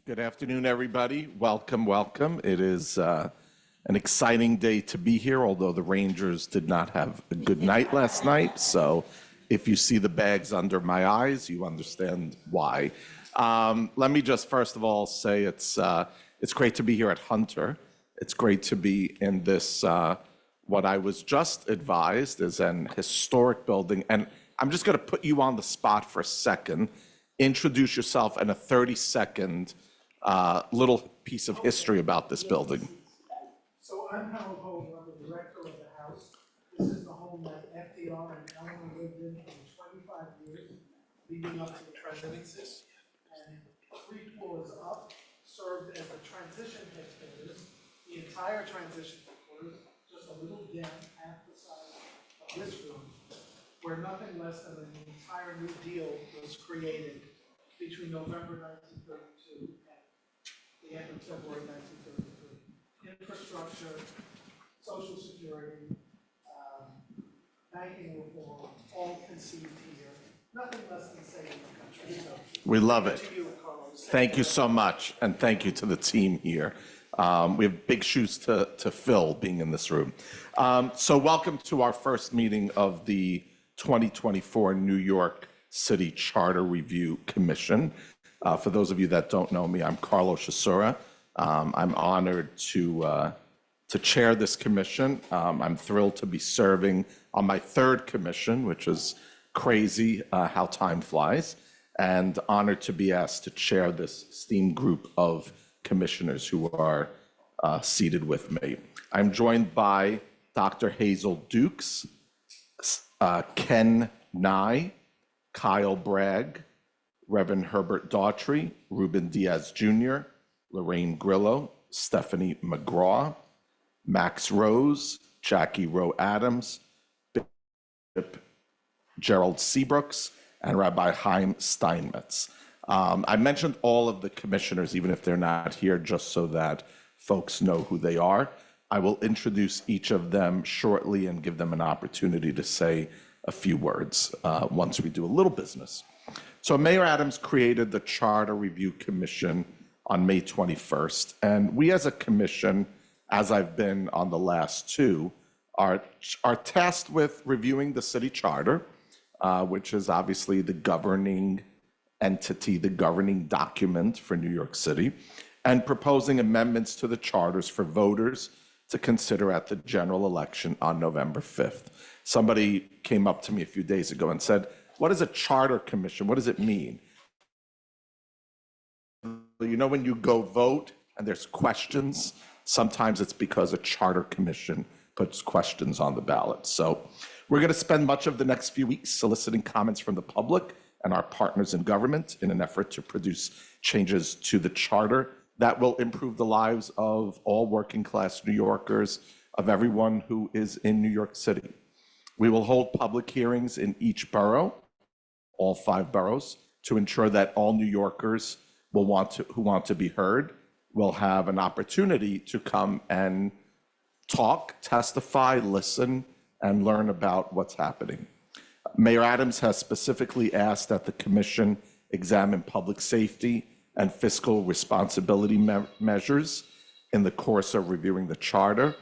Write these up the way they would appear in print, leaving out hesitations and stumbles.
Good afternoon, everybody. Welcome, welcome. It is an exciting day to be here, although the Rangers did not have a good night last night. So if you see the bags under my eyes, you understand why. Let me just first of all say it's great to be here at Hunter. It's great to be in this, what I was just advised is an historic building. And I'm just going to put you on the spot for a second. Introduce yourself and a 30-second little piece of history about this building. So I'm Howard Holden, I'm the director of the house. This is the home that FDR and Eleanor lived in for 25 years, leading up to the presidency. And 3 floors up served as a transition headquarters. The entire transition headquarters, just a little den half the size of this room, where nothing less than an entire new deal was created between November 1932 and the end of February 1933. Infrastructure, social security, banking reform, all conceived here. Nothing less than saving the country. So, We love it. to you, Carlos. Thank you so much, and thank you to the team here. We have big shoes to fill being in this room. So welcome to our first meeting of the 2024 New York City Charter Review Commission. For those of you that don't know me, I'm Carlos Shasura. I'm honored to chair this commission. I'm thrilled to be serving on my 3rd commission, which is crazy how time flies, and honored to be asked to chair this esteemed group of commissioners who are seated with me. I'm joined by Dr. Hazel Dukes, Ken Nye, Kyle Bragg, Reverend Herbert Daughtry, Ruben Diaz Jr., Lorraine Grillo, Stephanie McGraw, Max Rose, Jackie Rowe Adams, Bishop Gerald Seabrooks, and Rabbi Chaim Steinmetz. I mentioned all of the commissioners, even if they're not here, just so that folks know who they are. I will introduce each of them shortly and give them an opportunity to say a few words once we do a little business. So Mayor Adams created the Charter Review Commission on May 21st, and we as a commission, as I've been on the last 2, are tasked with reviewing the city charter, which is obviously the governing entity, the governing document for New York City, and proposing amendments to the charters for voters to consider at the general election on November 5th. Somebody came up to me a few days ago and said, what is a charter commission? What does it mean? You know, when you go vote and there's questions, sometimes it's because a charter commission puts questions on the ballot. So we're going to spend much of the next few weeks soliciting comments from the public and our partners in government in an effort to produce changes to the charter that will improve the lives of all working class New Yorkers, of everyone who is in New York City. We will hold public hearings in each borough, all 5 boroughs, to ensure that all New Yorkers who want to be heard will have an opportunity to come and talk, testify, listen, and learn about what's happening. Mayor Adams has specifically asked that the commission examine public safety and fiscal responsibility measures in the course of reviewing the charter.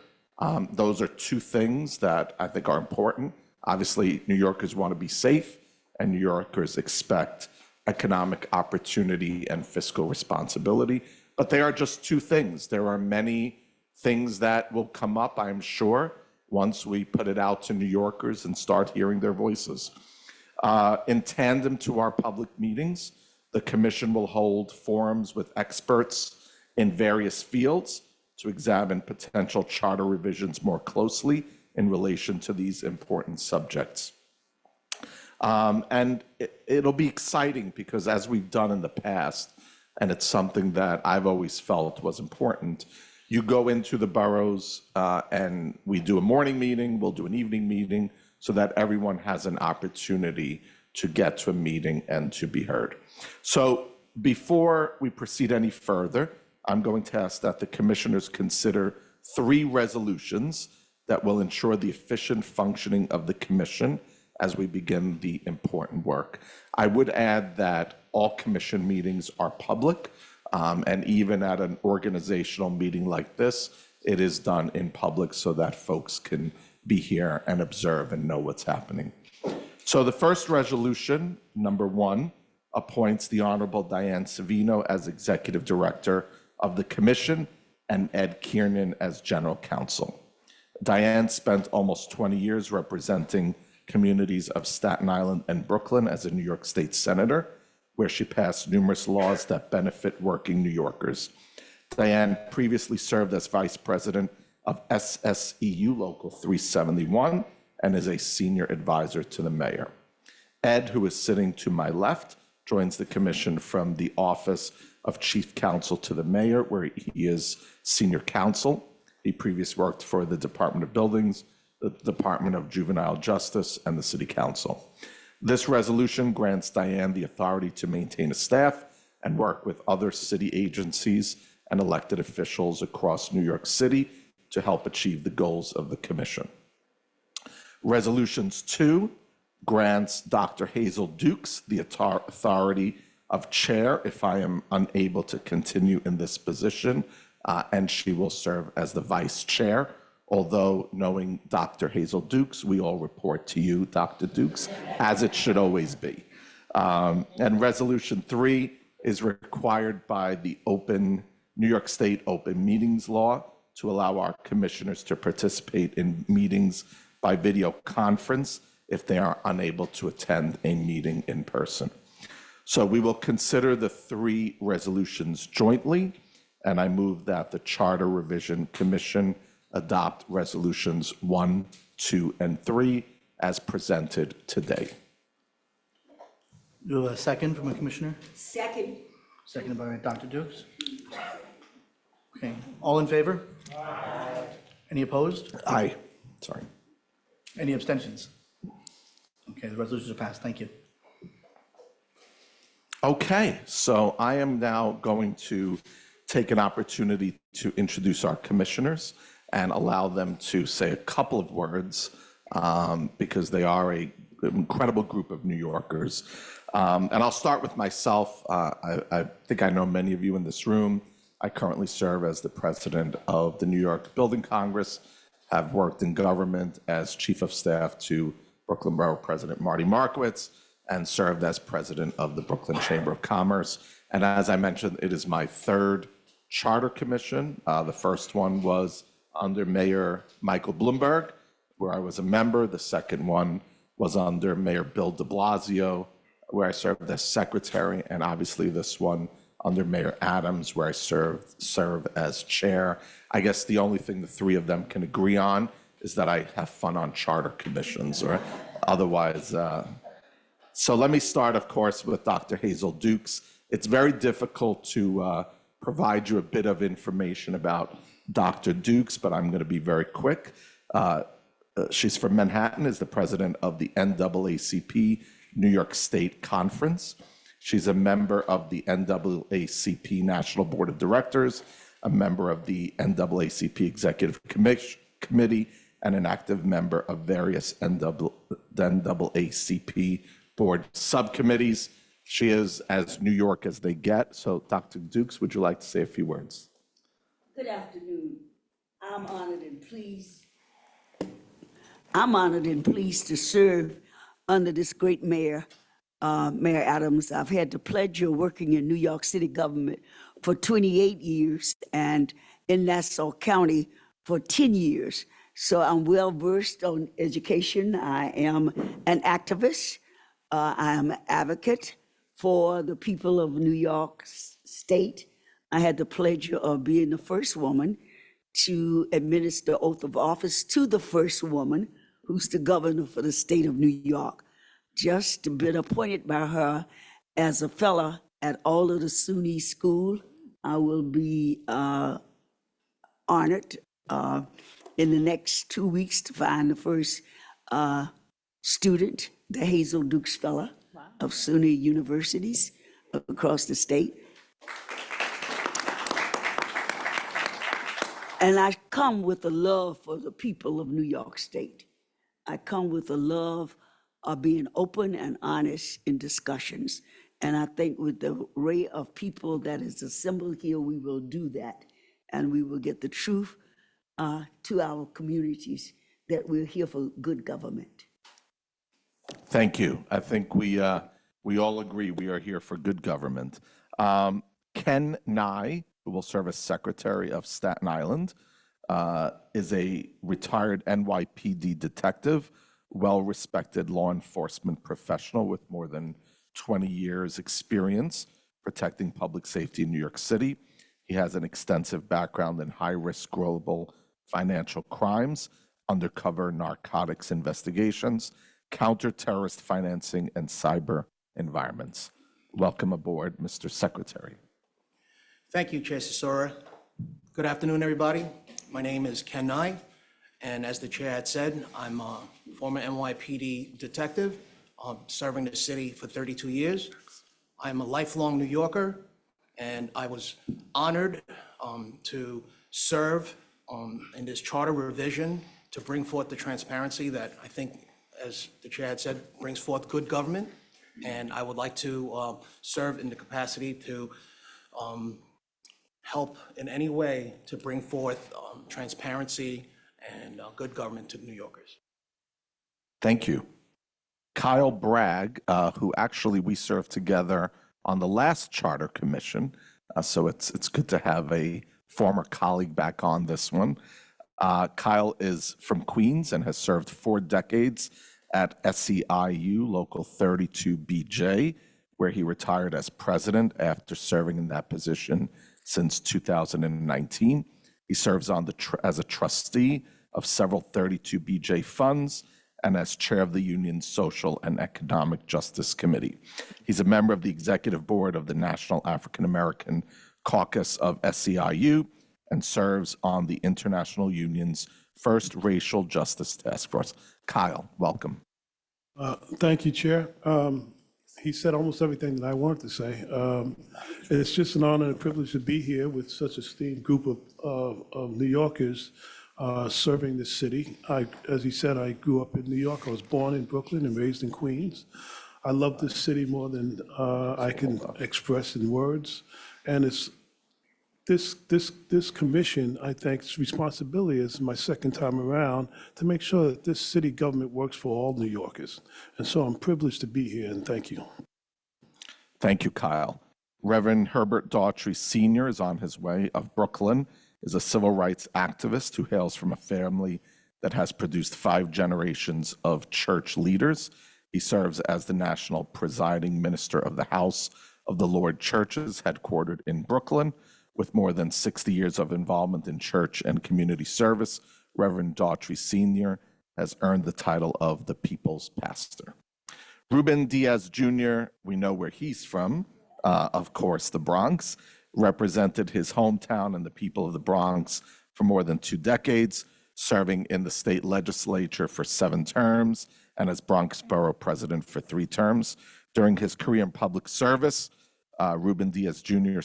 Those are 2 things that I think are important. Obviously, New Yorkers want to be safe, and New Yorkers expect economic opportunity and fiscal responsibility. But they are just 2 things. There are many things that will come up, I'm sure, once we put it out to New Yorkers and start hearing their voices. In tandem to our public meetings, the commission will hold forums with experts in various fields to examine potential charter revisions more closely in relation to these important subjects. And it'll be exciting because, as we've done in the past, and it's something that I've always felt was important, you go into the boroughs and we do a morning meeting, we'll do an evening meeting, so that everyone has an opportunity to get to a meeting and to be heard. So before we proceed any further, I'm going to ask that the commissioners consider 3 resolutions that will ensure the efficient functioning of the commission as we begin the important work. I would add that all commission meetings are public. And even at an organizational meeting like this, it is done in public so that folks can be here and observe and know what's happening. So the first resolution, number 1, appoints the Honorable Diane Savino as Executive Director of the Commission and Ed Kiernan as General Counsel. Diane spent almost 20 years representing communities of Staten Island and Brooklyn as a New York State Senator, where she passed numerous laws that benefit working New Yorkers. Diane previously served as Vice President of SSEU Local 371 and is a senior advisor to the mayor. Ed, who is sitting to my left, joins the commission from the Office of Chief Counsel to the Mayor, where he is senior counsel. He previously worked for the Department of Buildings, the Department of Juvenile Justice, and the City Council. This resolution grants Diane the authority to maintain a staff and work with other city agencies and elected officials across New York City to help achieve the goals of the commission. Resolutions 2 grants Dr. Hazel Dukes the authority of chair if I am unable to continue in this position, and she will serve as the vice chair. Although, knowing Dr. Hazel Dukes, we all report to you, Dr. Dukes, as it should always be. And Resolution 3 is required by the New York State Open Meetings Law to allow our commissioners to participate in meetings by video conference if they are unable to attend a meeting in person. So we will consider the 3 resolutions jointly, and I move that the Charter Revision Commission adopt resolutions 1, 2, and 3 as presented today. Do a second from a commissioner? Second. Seconded by Dr. Dukes. Okay, all in favor? Any opposed? Aye. Sorry. Any abstentions? Okay, the resolutions are passed. Thank you. Okay, so I am now going to take an opportunity to introduce our commissioners and allow them to say a couple of words because they are an incredible group of New Yorkers. And I'll start with myself. I think I know many of you in this room. I currently serve as the president of the New York Building Congress, have worked in government as chief of staff to Brooklyn Borough President Marty Markowitz, and served as president of the Brooklyn Chamber of Commerce. And as I mentioned, it is my 3rd charter commission. The first one was under Mayor Michael Bloomberg, where I was a member. The second one was under Mayor Bill de Blasio, where I served as secretary, and obviously this one under Mayor Adams, where I serve as chair. I guess the only thing the 3 of them can agree on is that I have fun on charter commissions, or otherwise. So let me start, of course, with Dr. Hazel Dukes. It's very difficult to provide you a bit of information about Dr. Dukes, but I'm going to be very quick. She's from Manhattan, is the president of the NAACP New York State Conference. She's a member of the NAACP National Board of Directors, a member of the NAACP Executive Committee, and an active member of various NAACP board subcommittees. She is as New York as they get. So, Dr. Dukes, would you like to say a few words? Good afternoon. I'm honored and pleased to serve under this great mayor, Mayor Adams. I've had the pleasure of working in New York City government for 28 years and in Nassau County for 10 years. So I'm well versed on education. I am an activist. I am an advocate for the people of New York State. I had the pleasure of being the first woman to administer the oath of office to the first woman who's the governor for the state of New York. Just been appointed by her as a fellow at all of the SUNY school. I will be honored in the next 2 weeks to find the first student, the Hazel Dukes Fellow of SUNY universities across the state. And I come with a love for the people of New York State. I come with a love of being open and honest in discussions And I think with the array of people that is assembled here, we will do that. And we will get the truth to our communities that we're here for good government. Thank you. I think we all agree we are here for good government. Ken Nye, who will serve as Secretary of Staten Island, is a retired NYPD detective, well-respected law enforcement professional with more than 20 years' experience protecting public safety in New York City. He has an extensive background in high-risk global financial crimes, undercover narcotics investigations, counter-terrorist financing, and cyber environments. Welcome aboard, Mr. Secretary. Thank you, Chair Cesora. Good afternoon, everybody. My name is Ken Nye, and as the chair had said, I'm a former NYPD detective, serving the city for 32 years. I'm a lifelong New Yorker, and I was honored to serve in this charter revision to bring forth the transparency that I think, as the chair had said, brings forth good government. And I would like to serve in the capacity to help in any way to bring forth transparency and good government to New Yorkers. Thank you. Kyle Bragg, who actually we served together on the last Charter Commission, so it's good to have a former colleague back on this one. Kyle is from Queens and has served 4 decades at SEIU Local 32BJ, where he retired as president after serving in that position since 2019. He serves on as a trustee of several 32BJ funds and as chair of the union's Social and Economic Justice Committee. He's a member of the executive board of the National African American Caucus of SEIU and serves on the International Union's first Racial Justice Task Force. Kyle, welcome. Thank you, Chair. He said almost everything that I wanted to say. It's just an honor and a privilege to be here with such a esteemed group of New Yorkers serving the city. As he said, I grew up in New York. I was born in Brooklyn and raised in Queens. I love this city more than I can express in words. And it's this commission, I think, its responsibility is my second time around to make sure that this city government works for all New Yorkers. And so I'm privileged to be here, and thank you. Thank you, Kyle. Reverend Herbert Daughtry Sr. is on his way of Brooklyn, is a civil rights activist who hails from a family that has produced 5 generations of church leaders. He serves as the national presiding minister of the House of the Lord Churches, headquartered in Brooklyn. With more than 60 years of involvement in church and community service, Reverend Daughtry Sr. has earned the title of the People's Pastor. Ruben Diaz Jr., we know where he's from, of course, the Bronx, represented his hometown and the people of the Bronx for more than 2 decades, serving in the state legislature for 7 terms and as Bronx Borough President for 3 terms. During his career in public service, Ruben Diaz Jr.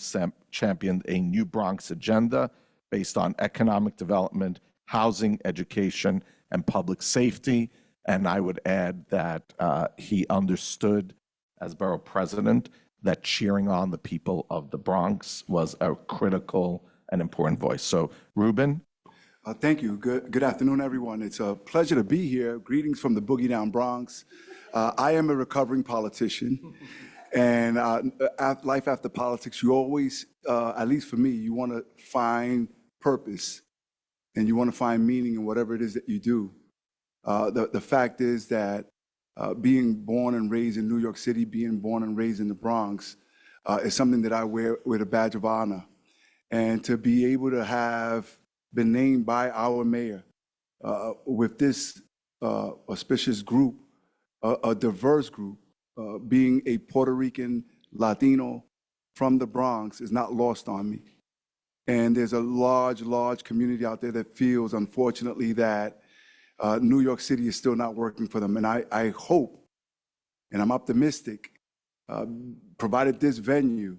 championed a new Bronx agenda based on economic development, housing, education, and public safety. And I would add that he understood, as borough president, that cheering on the people of the Bronx was a critical and important voice. So, Ruben. Thank you. Good afternoon, everyone. It's a pleasure to be here. Greetings from the Boogie Down Bronx. I am a recovering politician. And life after politics, you always, at least for me, you want to find purpose and you want to find meaning in whatever it is that you do. The fact is that being born and raised in New York City, being born and raised in the Bronx, is something that I wear with a badge of honor. And to be able to have been named by our mayor with this auspicious group, a diverse group, being a Puerto Rican Latino from the Bronx is not lost on me. And there's a large community out there that feels, unfortunately, that New York City is still not working for them. And I hope, and I'm optimistic, provided this venue,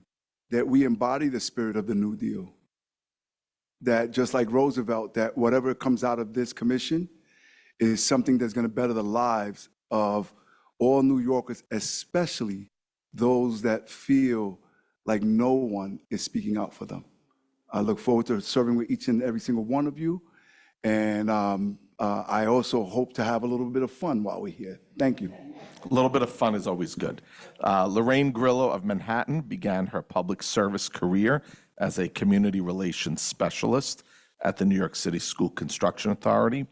that we embody the spirit of the New Deal. That just like Roosevelt, that whatever comes out of this commission is something that's going to better the lives of all New Yorkers, especially those that feel like no one is speaking out for them. I look forward to serving with each and every single one of you. And I also hope to have a little bit of fun while we're here. Thank you. A little bit of fun is always good. Lorraine Grillo of Manhattan began her public service career as a community relations specialist at the New York City School Construction Authority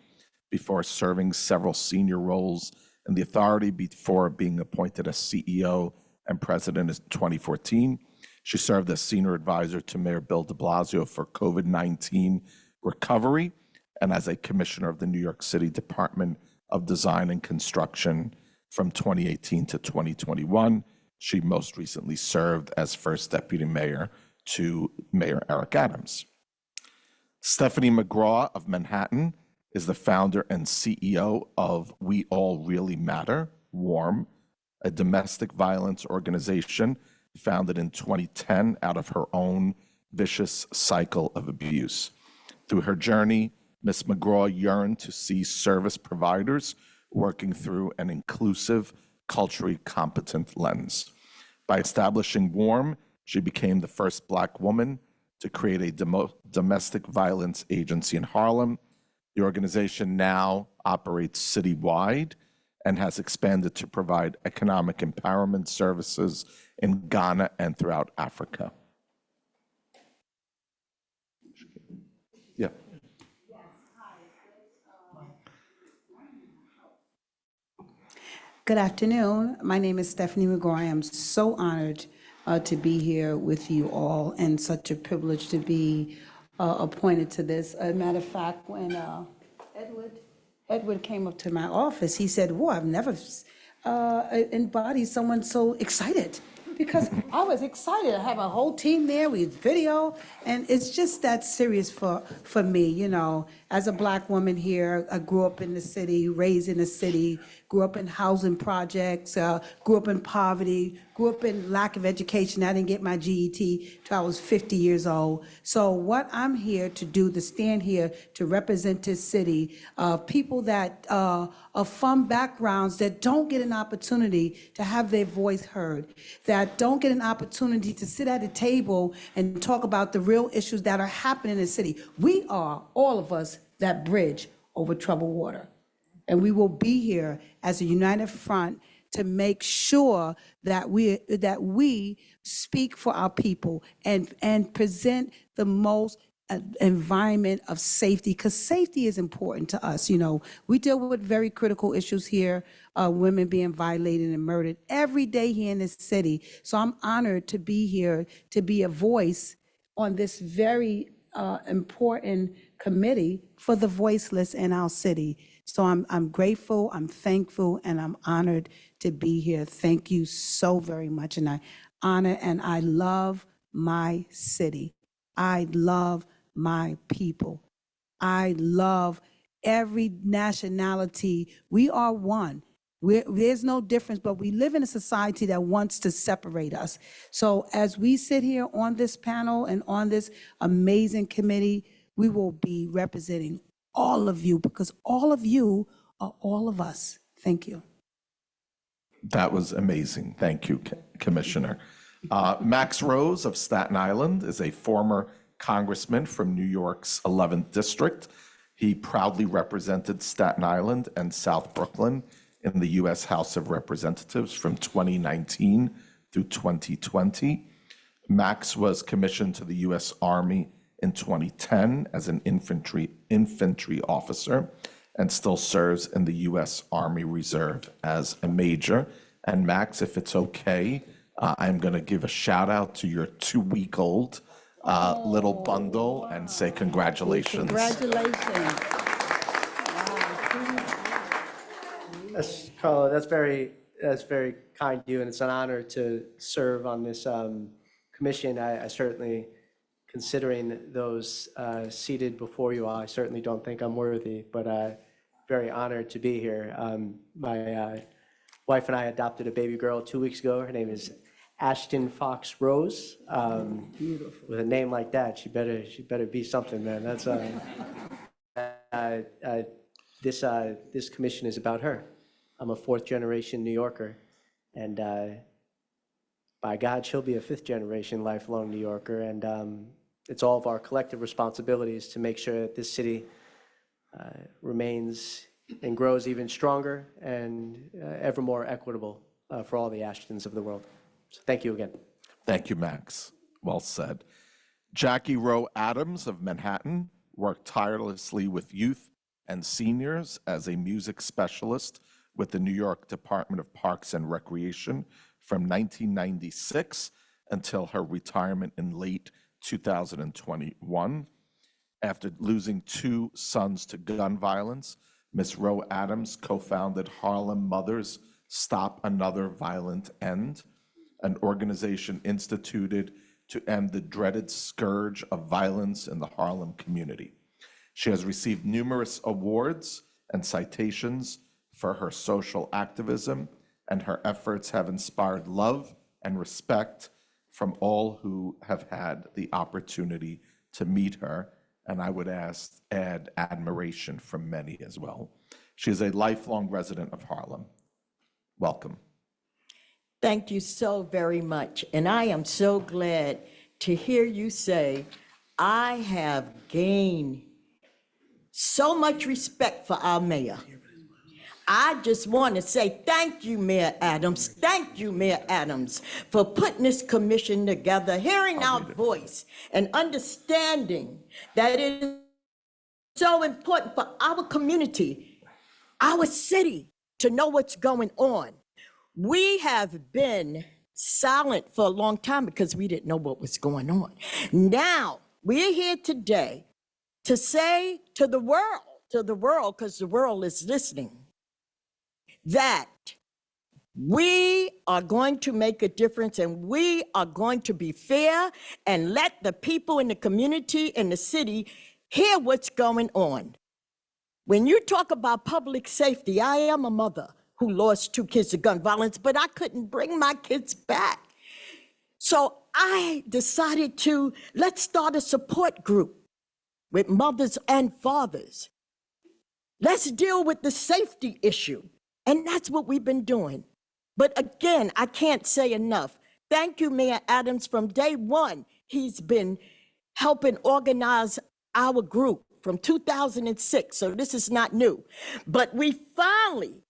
before serving several senior roles in the authority before being appointed as CEO and president in 2014. She served as senior advisor to Mayor Bill de Blasio for COVID-19 recovery and as a commissioner of the New York City Department of Design and Construction from 2018 to 2021. She most recently served as first deputy mayor to Mayor Eric Adams. Stephanie McGraw of Manhattan is the founder and CEO of We All Really Matter, WARM, a domestic violence organization founded in 2010 out of her own vicious cycle of abuse. Through her journey, Ms. McGraw yearned to see service providers working through an inclusive, culturally competent lens. By establishing WARM, she became the first Black woman to create a domestic violence agency in Harlem. The organization now operates citywide and has expanded to provide economic empowerment services in Ghana and throughout Africa. Yeah. Good afternoon. My name is Stephanie McGraw. I am so honored to be here with you all and such a privilege to be appointed to this. As a matter of fact, when Edward came up to my office, he said, "Whoa, I've never embodied someone so excited." Because I was excited. I have a whole team there with video, and it's just that serious for me, you know. As a Black woman here, I grew up in the city, raised in the city, grew up in housing projects, grew up in poverty, grew up in lack of education. I didn't get my GET till I was 50 years old. So what I'm here to do, to stand here to represent this city, people that are from backgrounds that don't get an opportunity to have their voice heard, that don't get an opportunity to sit at a table and talk about the real issues that are happening in the city. We are, all of us, that bridge over troubled water. And we will be here as a united front to make sure that we speak for our people and present the most environment of safety, because safety is important to us. You know, we deal with very critical issues here, women being violated and murdered every day here in this city. So I'm honored to be here, to be a voice on this very important committee for the voiceless in our city. So I'm grateful, I'm thankful, and I'm honored to be here. Thank you so very much. And I honor and I love my city. I love my people. I love every nationality. We are one. There's no difference, but we live in a society that wants to separate us. So as we sit here on this panel and on this amazing committee, we will be representing all of you, because all of you are all of us. Thank you. That was amazing. Thank you, Commissioner. Max Rose of Staten Island is a former congressman from New York's 11th District. He proudly represented Staten Island and South Brooklyn in the U.S. House of Representatives from 2019 through 2020. Max was commissioned to the U.S. Army in 2010 as an infantry officer and still serves in the U.S. Army Reserve as a major. And Max, if it's okay, I'm going to give a shout out to your 2-week-old little bundle and say congratulations. Congratulations. That's, Carla, that's very kind of you, and it's an honor to serve on this commission. I certainly, considering those seated before you all, I certainly don't think I'm worthy, but very honored to be here. My wife and I adopted a baby girl 2 weeks ago. Her name is Ashton Fox Rose. Beautiful. With a name like that, she better be something, man. That's this commission is about her. I'm a 4th-generation New Yorker, and by God, she'll be a fifth-generation lifelong New Yorker, and it's all of our collective responsibilities to make sure that this city remains and grows even stronger and ever more equitable for all the Ashtons of the world. So thank you again. Thank you, Max. Well said. Jackie Rowe Adams of Manhattan worked tirelessly with youth and seniors as a music specialist with the New York Department of Parks and Recreation from 1996 until her retirement in late 2021. After losing 2 sons to gun violence, Ms. Rowe Adams co-founded Harlem Mothers Stop Another Violent End, an organization instituted to end the dreaded scourge of violence in the Harlem community. She has received numerous awards and citations for her social activism, and her efforts have inspired love and respect from all who have had the opportunity to meet her, and I would add admiration from many as well. She is a lifelong resident of Harlem. Welcome. Thank you so very much. And I am so glad to hear you say, I have gained so much respect for our mayor. I just want to say thank you, Mayor Adams. Thank you, Mayor Adams, for putting this commission together, hearing our voice, and understanding that it is so important for our community, our city, to know what's going on. We have been silent for a long time because we didn't know what was going on. Now, we're here today to say to the world, because the world is listening, that we are going to make a difference and we are going to be fair and let the people in the community and the city hear what's going on. When you talk about public safety, I am a mother who lost 2 kids to gun violence, but I couldn't bring my kids back. So I decided let's start a support group with mothers and fathers. Let's deal with the safety issue. And that's what we've been doing. But again, I can't say enough. Thank you, Mayor Adams. From day one, he's been helping organize our group from 2006. So this is not new. But we finally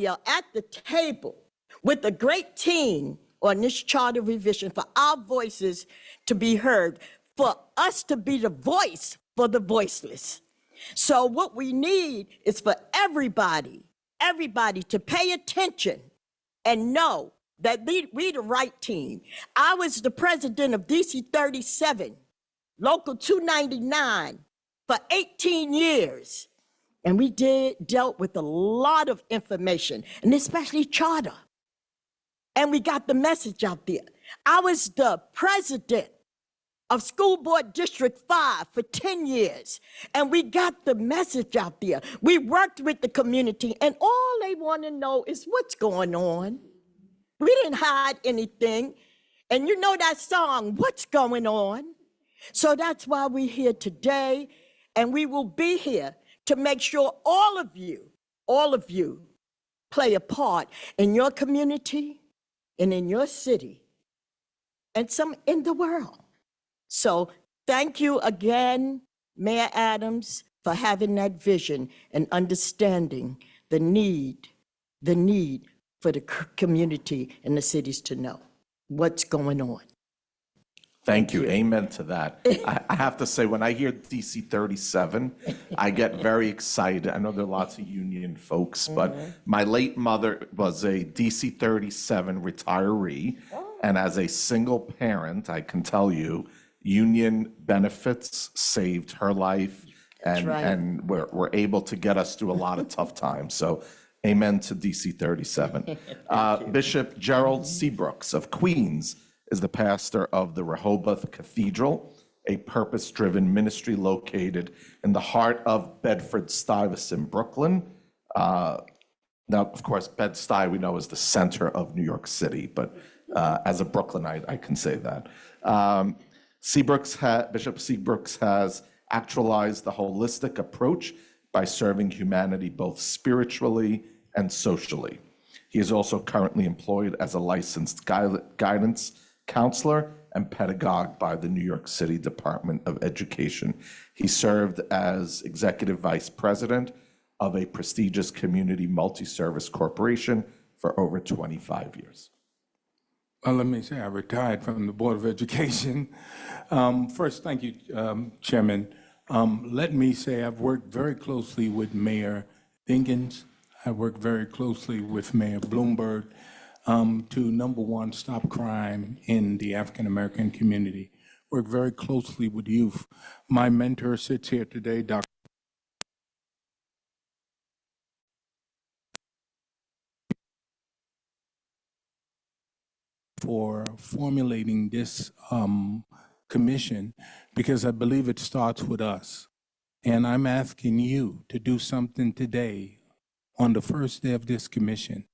are at the table with a great team on this charter revision for our voices to be heard, for us to be the voice for the voiceless. So what we need is for everybody to pay attention and know that we the right team. I was the president of DC 37, Local 299 for 18 years. And we dealt with a lot of information, and especially charter. And we got the message out there. I was the president of School Board District 5 for 10 years, and we got the message out there. We worked with the community, and all they want to know is what's going on. We didn't hide anything. And you know that song, What's Going On? So that's why we're here today, and we will be here to make sure all of you play a part in your community and in your city and some in the world. So thank you again, Mayor Adams, for having that vision and understanding the need for the community and the cities to know what's going on. Thank you. Amen to that. I have to say, when I hear DC 37, I get very excited. I know there are lots of union folks, but my late mother was a DC 37 retiree. And as a single parent, I can tell you, union benefits saved her life and were able to get us through a lot of tough times. So amen to DC 37. Bishop Gerald Seabrooks of Queens is the pastor of the Rehoboth Cathedral, a purpose-driven ministry located in the heart of Bedford-Stuyvesant, Brooklyn. Now, of course, Bed-Stuy we know is the center of New York City, but as a Brooklynite, I can say that. Bishop Seabrooks has actualized the holistic approach by serving humanity both spiritually and socially. He is also currently employed as a licensed guidance counselor and pedagogue by the New York City Department of Education. He served as executive vice president of a prestigious community multi-service corporation for over 25 years. Well, let me say I retired from the Board of Education. First, thank you, Chairman. Let me say I've worked very closely with Mayor Dinkins. I worked very closely with Mayor Bloomberg to, number one, stop crime in the African-American community. Worked very closely with youth. My mentor sits here today, Dr. for formulating this commission, because I believe it starts with us. And I'm asking you to do something today on the first day of this commission.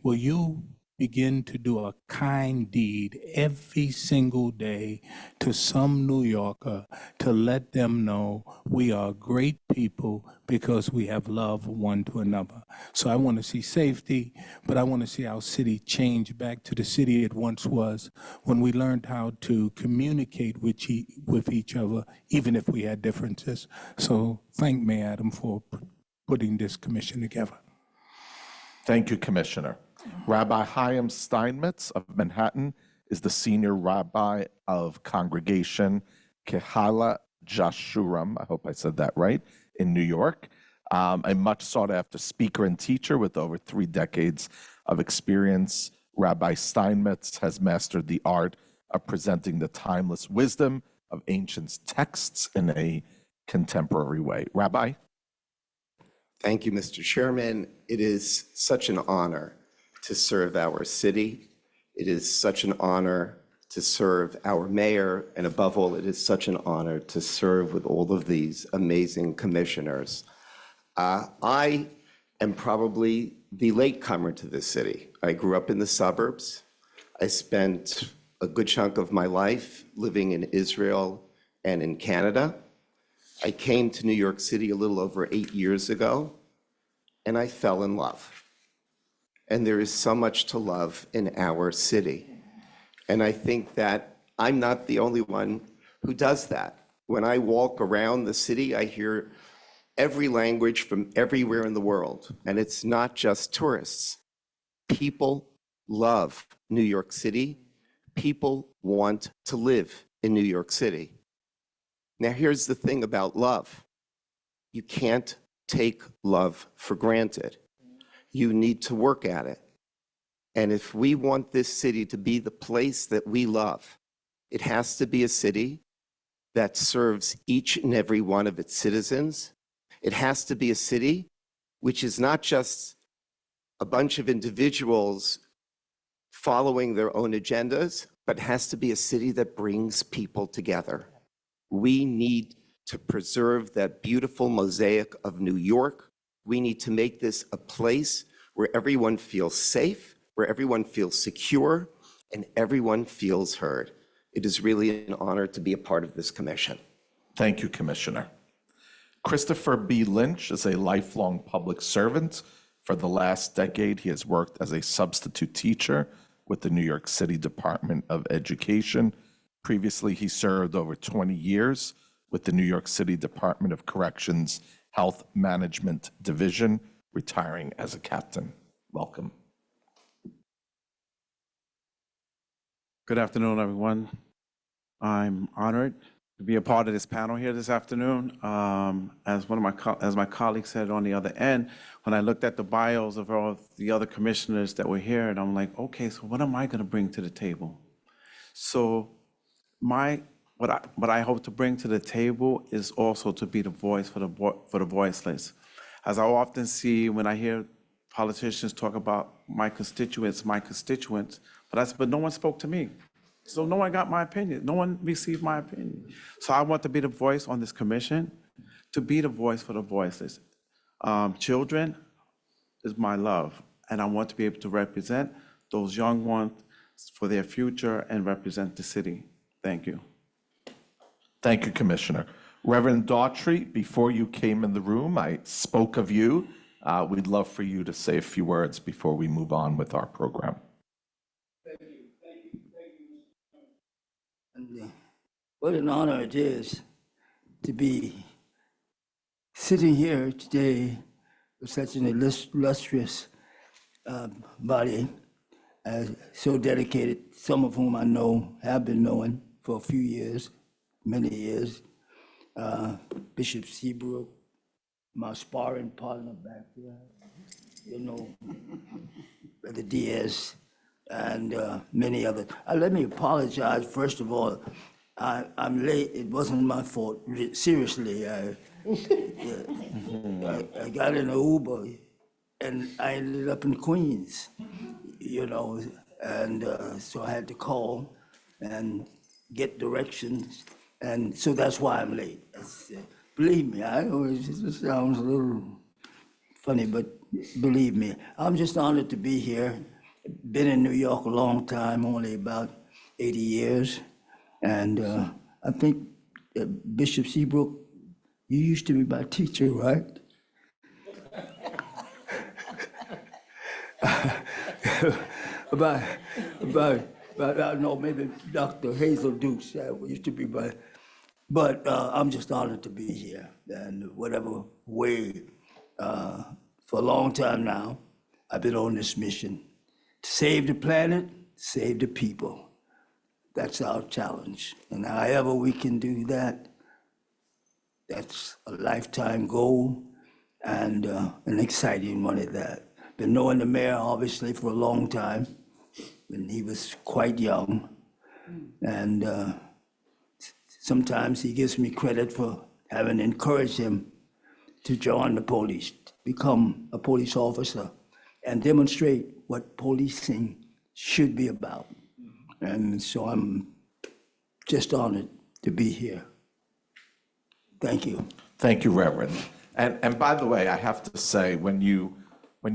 Will you begin to do a kind deed every single day to some New Yorker to let them know we are great people because we have love one to another? So I want to see safety, but I want to see our city change back to the city it once was when we learned how to communicate with each other, even if we had differences. So thank Mayor Adam for putting this commission together. Thank you, Commissioner. Rabbi Chaim Steinmetz of Manhattan is the senior rabbi of Congregation Kehala Jashuram, I hope I said that right, in New York. A much sought after speaker and teacher with over 3 decades of experience, Rabbi Steinmetz has mastered the art of presenting the timeless wisdom of ancient texts in a contemporary way. Rabbi? Thank you, Mr. Chairman. It is such an honor to serve our city. It is such an honor to serve our mayor, and above all, it is such an honor to serve with all of these amazing commissioners. I am probably the latecomer to this city. I grew up in the suburbs. I spent a good chunk of my life living in Israel and in Canada. I came to New York City a little over 8 years ago, and I fell in love. And there is so much to love in our city. And I think that I'm not the only one who does that. When I walk around the city, I hear every language from everywhere in the world. And it's not just tourists. People love New York City. People want to live in New York City. Now, here's the thing about love. You can't take love for granted. You need to work at it. And if we want this city to be the place that we love, it has to be a city that serves each and every one of its citizens. It has to be a city which is not just a bunch of individuals following their own agendas, but has to be a city that brings people together. We need to preserve that beautiful mosaic of New York. We need to make this a place where everyone feels safe, where everyone feels secure, and everyone feels heard. It is really an honor to be a part of this commission. Thank you, Commissioner. Christopher B. Lynch is a lifelong public servant. For the last decade, he has worked as a substitute teacher with the New York City Department of Education. Previously, he served over 20 years with the New York City Department of Corrections Health Management Division, retiring as a captain. Welcome. Good afternoon, everyone. I'm honored to be a part of this panel here this afternoon. As my colleague said on the other end, when I looked at the bios of all the other commissioners that were here, and I'm like, okay, so what am I going to bring to the table? So what I hope to bring to the table is also to be the voice for the voiceless. As I often see when I hear politicians talk about my constituents, but no one spoke to me. So no one got my opinion. No one received my opinion. So I want to be the voice on this commission, to be the voice for the voiceless. Children is my love, and I want to be able to represent those young ones for their future and represent the city. Thank you. Thank you, Commissioner. Reverend Daughtry, before you came in the room, I spoke of you We'd love for you to say a few words before we move on with our program. And what an honor it is to be sitting here today with such an illustrious body, so dedicated, some of whom I know, have been knowing for a few years, many years. Bishop Seabrook, my sparring partner back there, you know, Brother Diaz, and many others. Let me apologize, first of all. I'm late. It wasn't my fault. Seriously, I got in an Uber and I ended up in Queens, you know, and so I had to call and get directions. And so that's why I'm late. Believe me, I know it just sounds a little funny, but believe me, I'm just honored to be here. Been in New York a long time, only about 80 years. And I think Bishop Seabrook, you used to be my teacher, right? about, I don't know, maybe Dr. Hazel Dukes used to be my, but I'm just honored to be here. And whatever way, for a long time now, I've been on this mission to save the planet, save the people. That's our challenge. And however we can do that, that's a lifetime goal and an exciting one at that. Been knowing the mayor obviously for a long time, when he was quite young. And sometimes he gives me credit for having encouraged him to join the police, become a police officer, and demonstrate what policing should be about. And so I'm just honored to be here. Thank you. Thank you, Reverend. And by the way, I have to say, when you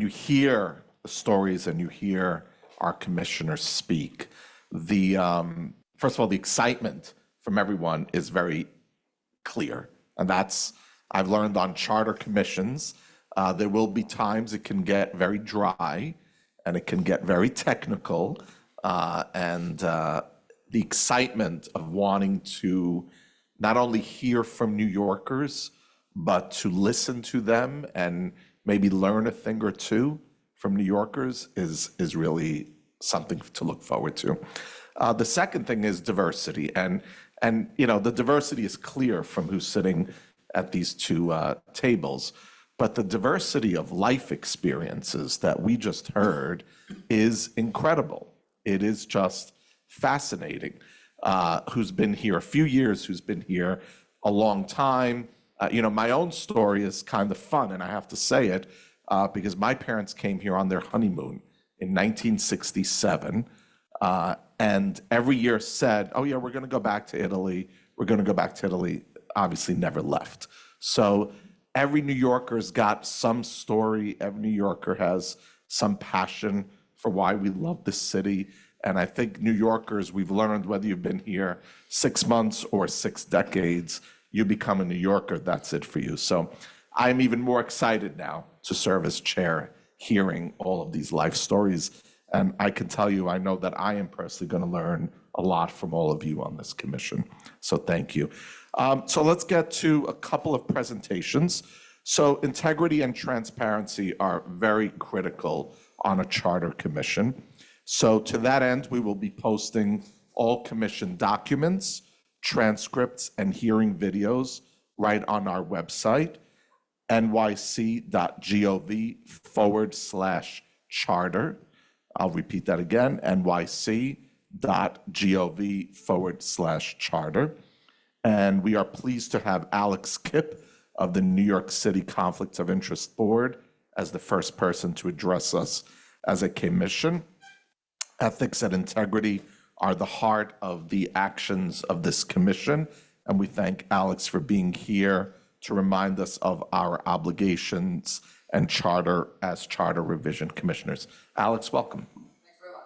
hear the stories and you hear our commissioners speak, first of all, the excitement from everyone is very clear. And I've learned on charter commissions, there will be times it can get very dry and it can get very technical. And the excitement of wanting to not only hear from New Yorkers, but to listen to them and maybe learn a thing or two from New Yorkers is really something to look forward to. The second thing is diversity. And you know, the diversity is clear from who's sitting at these two tables. But the diversity of life experiences that we just heard is incredible. It is just fascinating. Who's been here a few years, who's been here a long time. You know, my own story is kind of fun, and I have to say it, because my parents came here on their honeymoon in 1967, and every year said, oh yeah, we're gonna go back to Italy, we're gonna go back to Italy, obviously never left. So every New Yorker's got some story, every New Yorker has some passion for why we love this city. And I think New Yorkers, we've learned whether you've been here 6 months or 6 decades, you become a New Yorker, that's it for you. So I'm even more excited now to serve as chair, hearing all of these life stories. And I can tell you, I know that I am personally going to learn a lot from all of you on this commission. So thank you. So let's get to a couple of presentations. So integrity and transparency are very critical on a charter commission. So to that end, we will be posting all commission documents, transcripts, and hearing videos right on our website, nyc.gov/charter. I'll repeat that again, nyc.gov/charter. And we are pleased to have Alex Kipp of the New York City Conflicts of Interest Board as the first person to address us as a commission. Ethics and integrity are the heart of the actions of this commission, and we thank Alex for being here to remind us of our obligations and charter as charter revision commissioners. Alex, welcome. Thanks very much.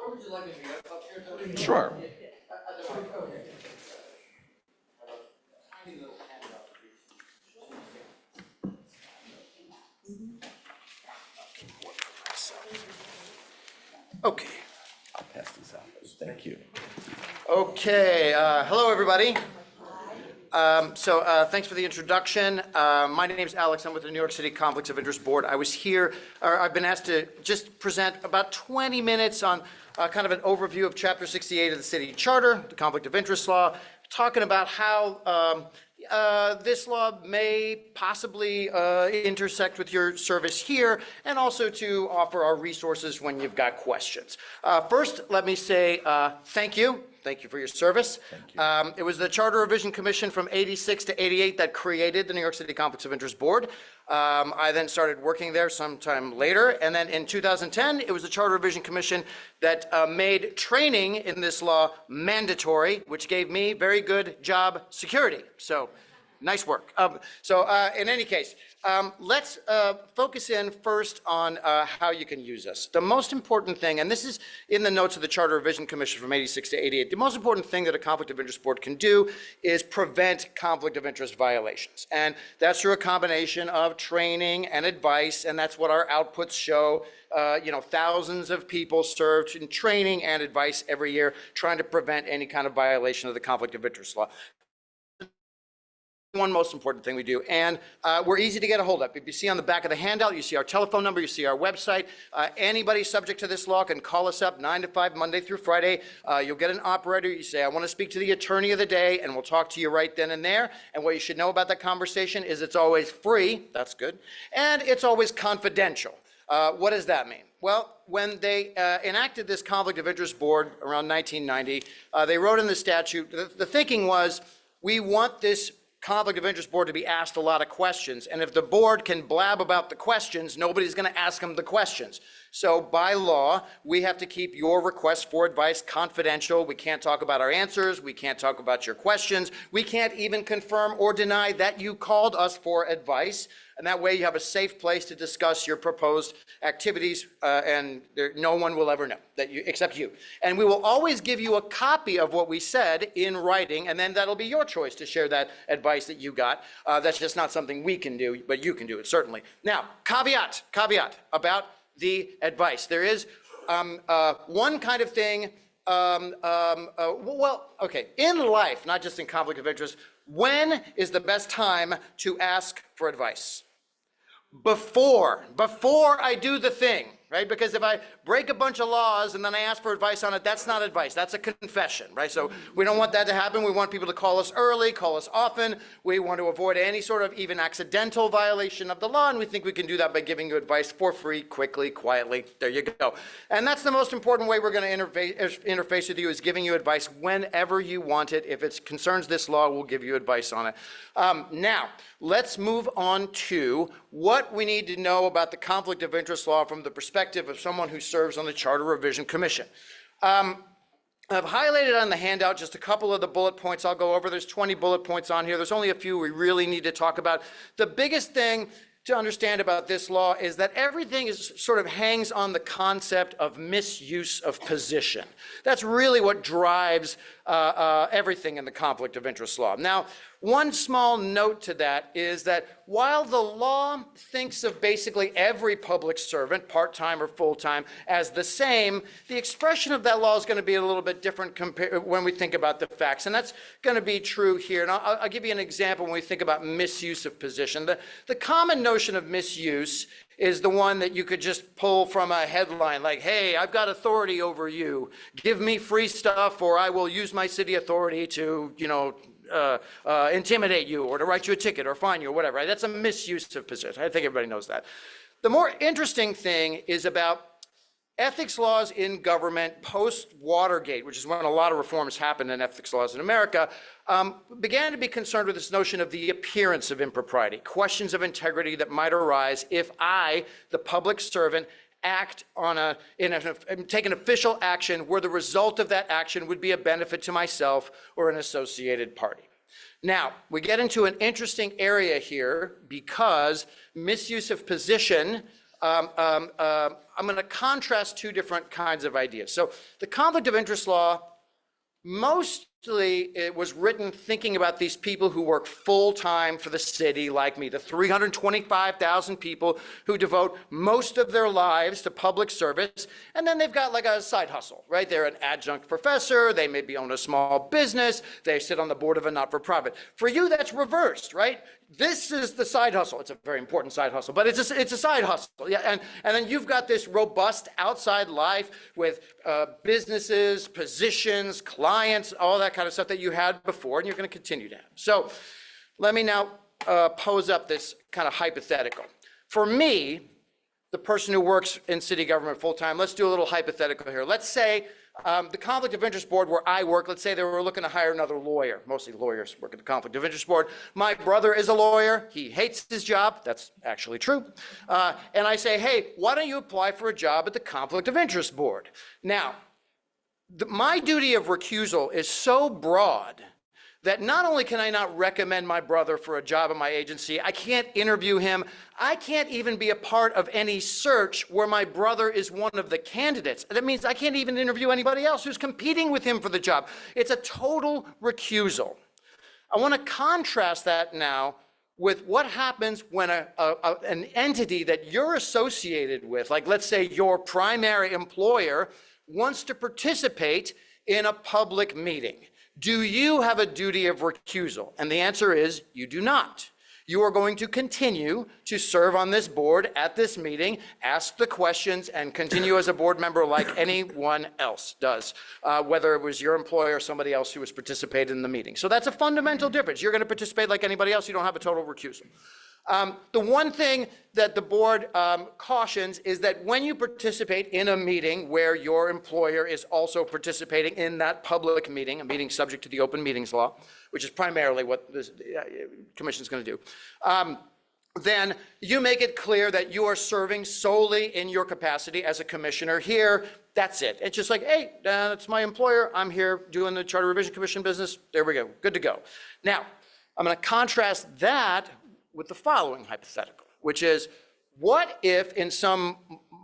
Where would you like me to be? Up here? Sure. At the front. Okay. Tiny little handout. Okay. I'll pass these out. Thank you. Okay, hello, everybody. Thanks for the introduction. My name is Alex. I'm with the New York City Conflicts of Interest Board. I've been asked to just present about 20 minutes on kind of an overview of Chapter 68 of the City Charter, the Conflict of Interest Law, talking about how this law may possibly intersect with your service here, and also to offer our resources when you've got questions. First, let me say thank you. Thank you for your service. It was the Charter Revision Commission from '86 to '88 that created the New York City Conflicts of Interest Board. I then started working there sometime later, and then in 2010, it was the Charter Revision Commission that made training in this law mandatory, which gave me very good job security. So, nice work. In any case, let's focus in first on how you can use us. The most important thing, and this is in the notes of the Charter Revision Commission from '86 to '88, the most important thing that a conflict of interest board can do is prevent conflict of interest violations. And that's through a combination of training and advice, and that's what our outputs show. Thousands of people served in training and advice every year trying to prevent any kind of violation of the conflict of interest law. One most important thing we do, and we're easy to get a hold of. If you see on the back of the handout, you see our telephone number, you see our website. Anybody subject to this law can call us up 9 to 5, Monday through Friday. You'll get an operator. You say, I want to speak to the attorney of the day, and we'll talk to you right then and there. And what you should know about that conversation is it's always free. That's good. And it's always confidential. What does that mean? Well, when they enacted this conflict of interest board around 1990, they wrote in the statute, the thinking was, we want this conflict of interest board to be asked a lot of questions. And if the board can blab about the questions, nobody's going to ask them the questions. So by law, we have to keep your requests for advice confidential. We can't talk about our answers. We can't talk about your questions. We can't even confirm or deny that you called us for advice. And that way you have a safe place to discuss your proposed activities, and no one will ever know except you. And we will always give you a copy of what we said in writing, and then that'll be your choice to share that advice that you got. That's just not something we can do, but you can do it, certainly. Now, caveat about the advice. There is one kind of thing, in life, not just in conflict of interest, when is the best time to ask for advice? Before I do the thing, right? Because if I break a bunch of laws and then I ask for advice on it, that's not advice, that's a confession, right? So we don't want that to happen. We want people to call us early, call us often. We want to avoid any sort of even accidental violation of the law, and we think we can do that by giving you advice for free, quickly, quietly. There you go. And that's the most important way we're going to interface with you, is giving you advice whenever you want it. If it concerns this law, we'll give you advice on it. Now, let's move on to what we need to know about the conflict of interest law from the perspective of someone who serves on the Charter Revision Commission. I've highlighted on the handout just a couple of the bullet points I'll go over. There's 20 bullet points on here. There's only a few we really need to talk about. The biggest thing to understand about this law is that everything sort of hangs on the concept of misuse of position. That's really what drives everything in the conflict of interest law. Now, one small note to that is that while the law thinks of basically every public servant, part-time or full-time, as the same, the expression of that law is going to be a little bit different when we think about the facts. And that's going to be true here. And I'll give you an example when we think about misuse of position. The common notion of misuse is the one that you could just pull from a headline like, hey, I've got authority over you. Give me free stuff, or I will use my city authority to, intimidate you, or to write you a ticket or fine you or whatever. Right? That's a misuse of position. I think everybody knows that. The more interesting thing is about ethics laws in government post-Watergate, which is when a lot of reforms happened in ethics laws in America, began to be concerned with this notion of the appearance of impropriety, questions of integrity that might arise if I, the public servant, act take an official action where the result of that action would be a benefit to myself or an associated party. Now, we get into an interesting area here because misuse of position, I'm going to contrast two different kinds of ideas. So the conflict of interest law, most it was written thinking about these people who work full-time for the city like me, the 325,000 people who devote most of their lives to public service, and then they've got like a side hustle, right? They're an adjunct professor, they maybe own a small business, they sit on the board of a not-for-profit. For you, that's reversed, right? This is the side hustle. It's a very important side hustle, but it's a side hustle. Yeah, and then you've got this robust outside life with businesses, positions, clients, all that kind of stuff that you had before, and you're going to continue to have. So let me now pose up this kind of hypothetical. For me, the person who works in city government full-time, let's do a little hypothetical here. Let's say the Conflict of Interest Board where I work, let's say they were looking to hire another lawyer. Mostly lawyers work at the Conflict of Interest Board. My brother is a lawyer. He hates his job. That's actually true. And I say, hey, why don't you apply for a job at the Conflict of Interest Board? Now, my duty of recusal is so broad that not only can I not recommend my brother for a job at my agency, I can't interview him, I can't even be a part of any search where my brother is one of the candidates. That means I can't even interview anybody else who's competing with him for the job. It's a total recusal. I want to contrast that now with what happens when an entity that you're associated with, like let's say your primary employer, wants to participate in a public meeting. Do you have a duty of recusal? And the answer is you do not. You are going to continue to serve on this board at this meeting, ask the questions, and continue as a board member like anyone else does, whether it was your employer or somebody else who was participating in the meeting. So that's a fundamental difference. You're going to participate like anybody else. You don't have a total recusal. The one thing that the board cautions is that when you participate in a meeting where your employer is also participating in that public meeting, a meeting subject to the open meetings law, which is primarily what this commission is going to do, then you make it clear that you are serving solely in your capacity as a commissioner here. That's it. It's just like, hey, that's my employer. I'm here doing the Charter Revision Commission business. There we go. Good to go. Now, I'm going to contrast that with the following hypothetical, which is, what if in some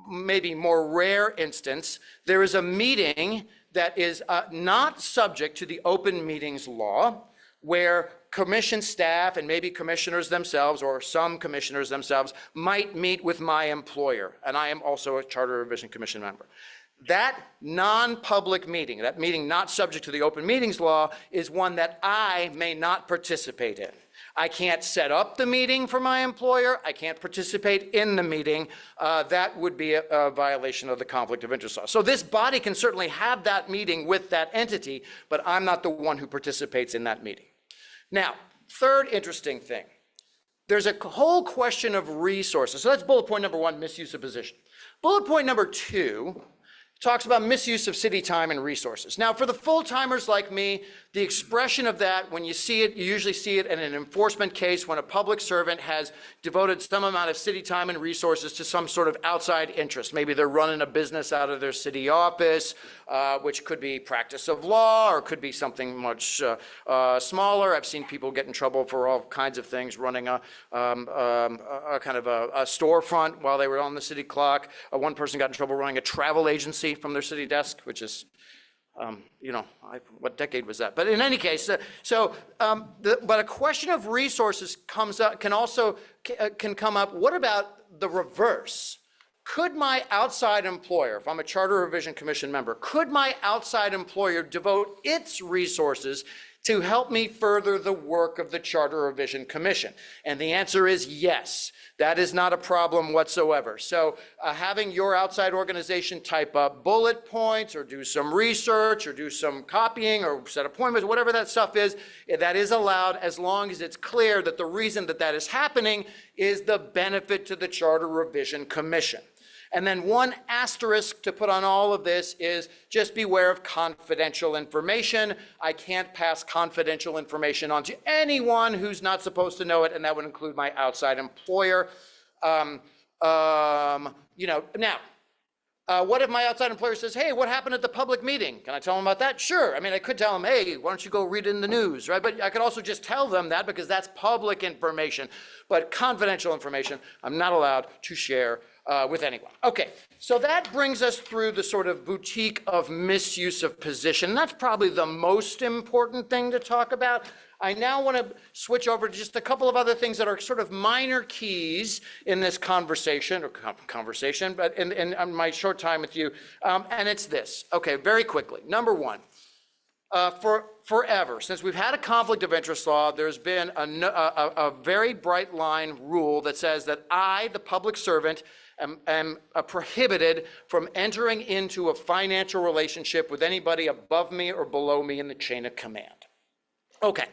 maybe more rare instance, there is a meeting that is not subject to the open meetings law, where commission staff and maybe commissioners themselves or some commissioners themselves might meet with my employer, and I am also a Charter Revision Commission member. That non-public meeting, that meeting not subject to the open meetings law, is one that I may not participate in. I can't set up the meeting for my employer. I can't participate in the meeting. That would be a violation of the Conflict of Interest law. So this body can certainly have that meeting with that entity, but I'm not the one who participates in that meeting. Now, third interesting thing. There's a whole question of resources. So that's bullet point number one, misuse of position. Bullet point number two talks about misuse of city time and resources. Now, for the full-timers like me, the expression of that, when you see it, you usually see it in an enforcement case when a public servant has devoted some amount of city time and resources to some sort of outside interest. Maybe they're running a business out of their city office, which could be practice of law or could be something much smaller. I've seen people get in trouble for all kinds of things, running a kind of a storefront while they were on the city clock. One person got in trouble running a travel agency from their city desk, which is what decade was that? But in any case, but a question of resources comes up, can come up. What about the reverse? Could my outside employer, if I'm a Charter Revision Commission member, could my outside employer devote its resources to help me further the work of the Charter Revision Commission? And the answer is yes. That is not a problem whatsoever. So having your outside organization type up bullet points or do some research or do some copying or set appointments, whatever that stuff is, that is allowed as long as it's clear that the reason that that is happening is the benefit to the Charter Revision Commission. And then one asterisk to put on all of this is just beware of confidential information. I can't pass confidential information on to anyone who's not supposed to know it, and that would include my outside employer. Now, what if my outside employer says, hey, what happened at the public meeting? Can I tell them about that? Sure. I mean, I could tell them, hey, why don't you go read it in the news, right? But I could also just tell them that because that's public information. But confidential information, I'm not allowed to share with anyone. Okay, so that brings us through the sort of boutique of misuse of position. That's probably the most important thing to talk about. I now want to switch over to just a couple of other things that are sort of minor keys in this conversation, but in my short time with you, and it's this. Okay, very quickly. Number one, for forever, since we've had a conflict of interest law, there's been a very bright line rule that says that I, the public servant, am prohibited from entering into a financial relationship with anybody above me or below me in the chain of command. Okay,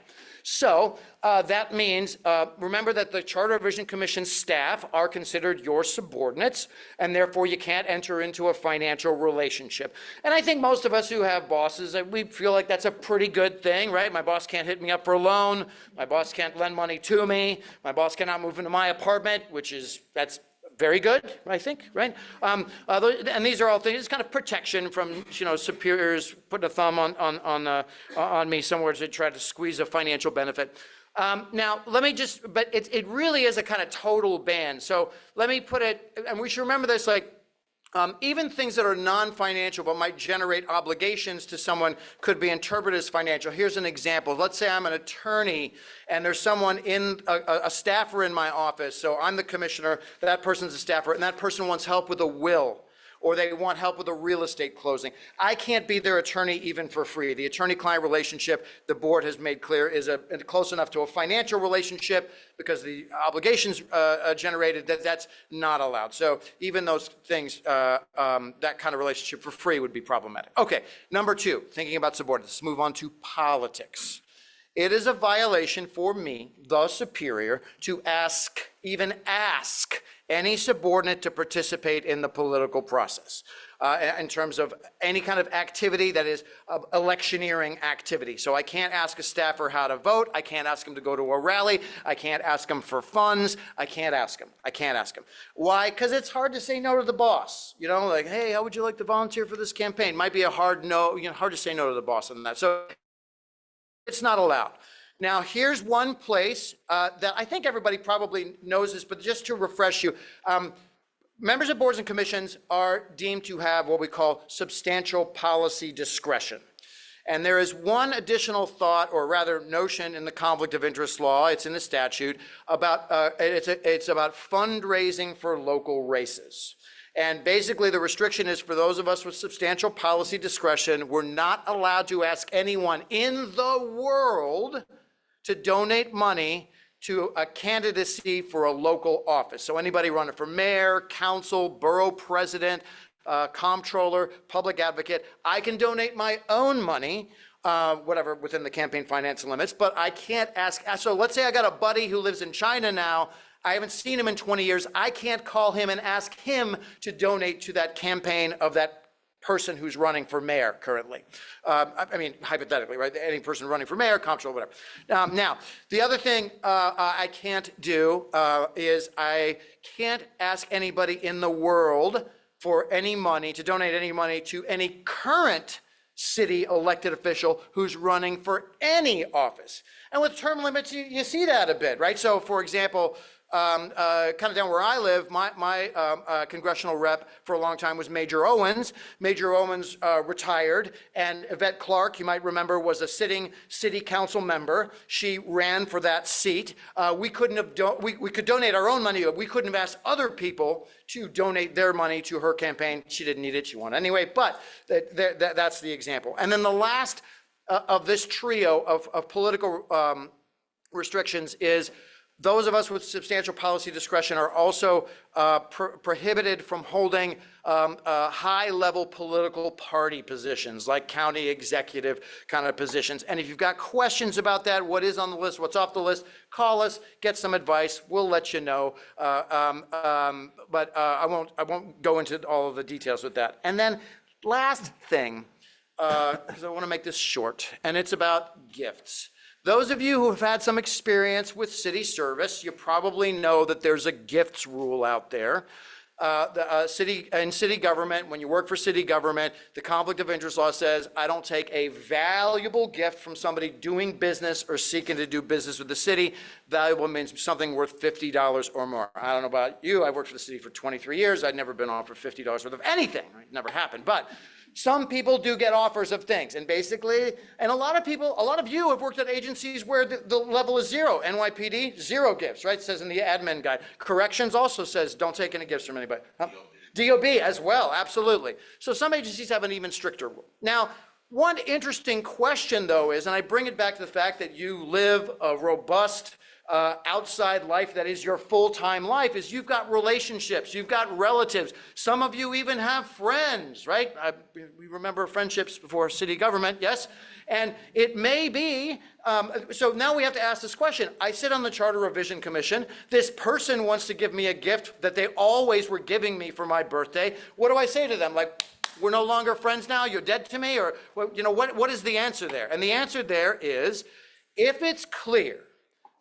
so that means, remember that the Charter Revision Commission staff are considered your subordinates, and therefore you can't enter into a financial relationship. And I think most of us who have bosses, we feel like that's a pretty good thing, right? My boss can't hit me up for a loan, my boss can't lend money to me, my boss cannot move into my apartment, that's very good, I think, right? And these are all things, it's kind of protection from, superiors putting a thumb on me somewhere to try to squeeze a financial benefit. Now, let me but it really is a kind of total ban. So let me put it, and we should remember this, even things that are non-financial but might generate obligations to someone could be interpreted as financial. Here's an example. Let's say I'm an attorney and there's someone a staffer in my office. So I'm the commissioner, that person's a staffer, and that person wants help with a will, or they want help with a real estate closing. I can't be their attorney even for free. The attorney-client relationship, the board has made clear, is close enough to a financial relationship because the obligations generated, that's not allowed. So even those things, that kind of relationship for free would be problematic. Okay, number two, thinking about subordinates. Let's move on to politics. It is a violation for me, the superior, to even ask any subordinate to participate in the political process in terms of any kind of activity that is electioneering activity. So I can't ask a staffer how to vote. I can't ask him to go to a rally. I can't ask him for funds. I can't ask him. Why? Because it's hard to say no to the boss. Like, hey, how would you like to volunteer for this campaign? Might be a hard no, hard to say no to the boss on that. So it's not allowed. Now, here's one place that I think everybody probably knows this, but just to refresh you, members of boards and commissions are deemed to have what we call substantial policy discretion. And there is one additional thought, or rather notion, in the conflict of interest law, it's in the statute, about it's about fundraising for local races. And basically the restriction is for those of us with substantial policy discretion, we're not allowed to ask anyone in the world to donate money to a candidacy for a local office. So anybody running for mayor, council, borough president, comptroller, public advocate, I can donate my own money, whatever, within the campaign finance limits, but I can't ask. So let's say I got a buddy who lives in China now. I haven't seen him in 20 years. I can't call him and ask him to donate to that campaign of that person who's running for mayor currently. I mean, hypothetically, right? Any person running for mayor, comptroller, whatever. Now, the other thing I can't do is I can't ask anybody in the world for any money, to donate any money to any current city elected official who's running for any office. And with term limits, you see that a bit, right? So, for example, kind of down where I live, my congressional rep for a long time was Major Owens. Major Owens retired, and Yvette Clark, you might remember, was a sitting city council member. She ran for that seat. We couldn't have we could donate our own money, but we couldn't have asked other people to donate their money to her campaign. She didn't need it, she won anyway, but that's the example. And then the last of this trio of political restrictions is those of us with substantial policy discretion are also prohibited from holding high-level political party positions, like county executive kind of positions. And if you've got questions about that, what is on the list, what's off the list, call us, get some advice. We'll let you know. But I won't go into all of the details with that. And then last thing, because I want to make this short, and it's about gifts. Those of you who have had some experience with city service, you probably know that there's a gifts rule out there. in city government, when you work for city government, the conflict of interest law says, I don't take a valuable gift from somebody doing business or seeking to do business with the city. Valuable means something worth $50 or more. I don't know about you. I worked for the city for 23 years. I'd never been offered $50 worth of anything. It never happened. But some people do get offers of things. And basically, and a lot of you have worked at agencies where the level is zero. NYPD, 0 gifts, right? It says in the admin guide. Corrections also says don't take any gifts from anybody. DOB as well, absolutely. So some agencies have an even stricter rule. Now, one interesting question, though, is, and I bring it back to the fact that you live a robust outside life that is your full-time life, is you've got relationships, you've got relatives. Some of you even have friends, right? We remember friendships before city government, yes? And it may be, so now we have to ask this question. I sit on the Charter Revision Commission. This person wants to give me a gift that they always were giving me for my birthday. What do I say to them? Like, we're no longer friends now? You're dead to me? Or, you know, what is the answer there? And the answer there is, if it's clear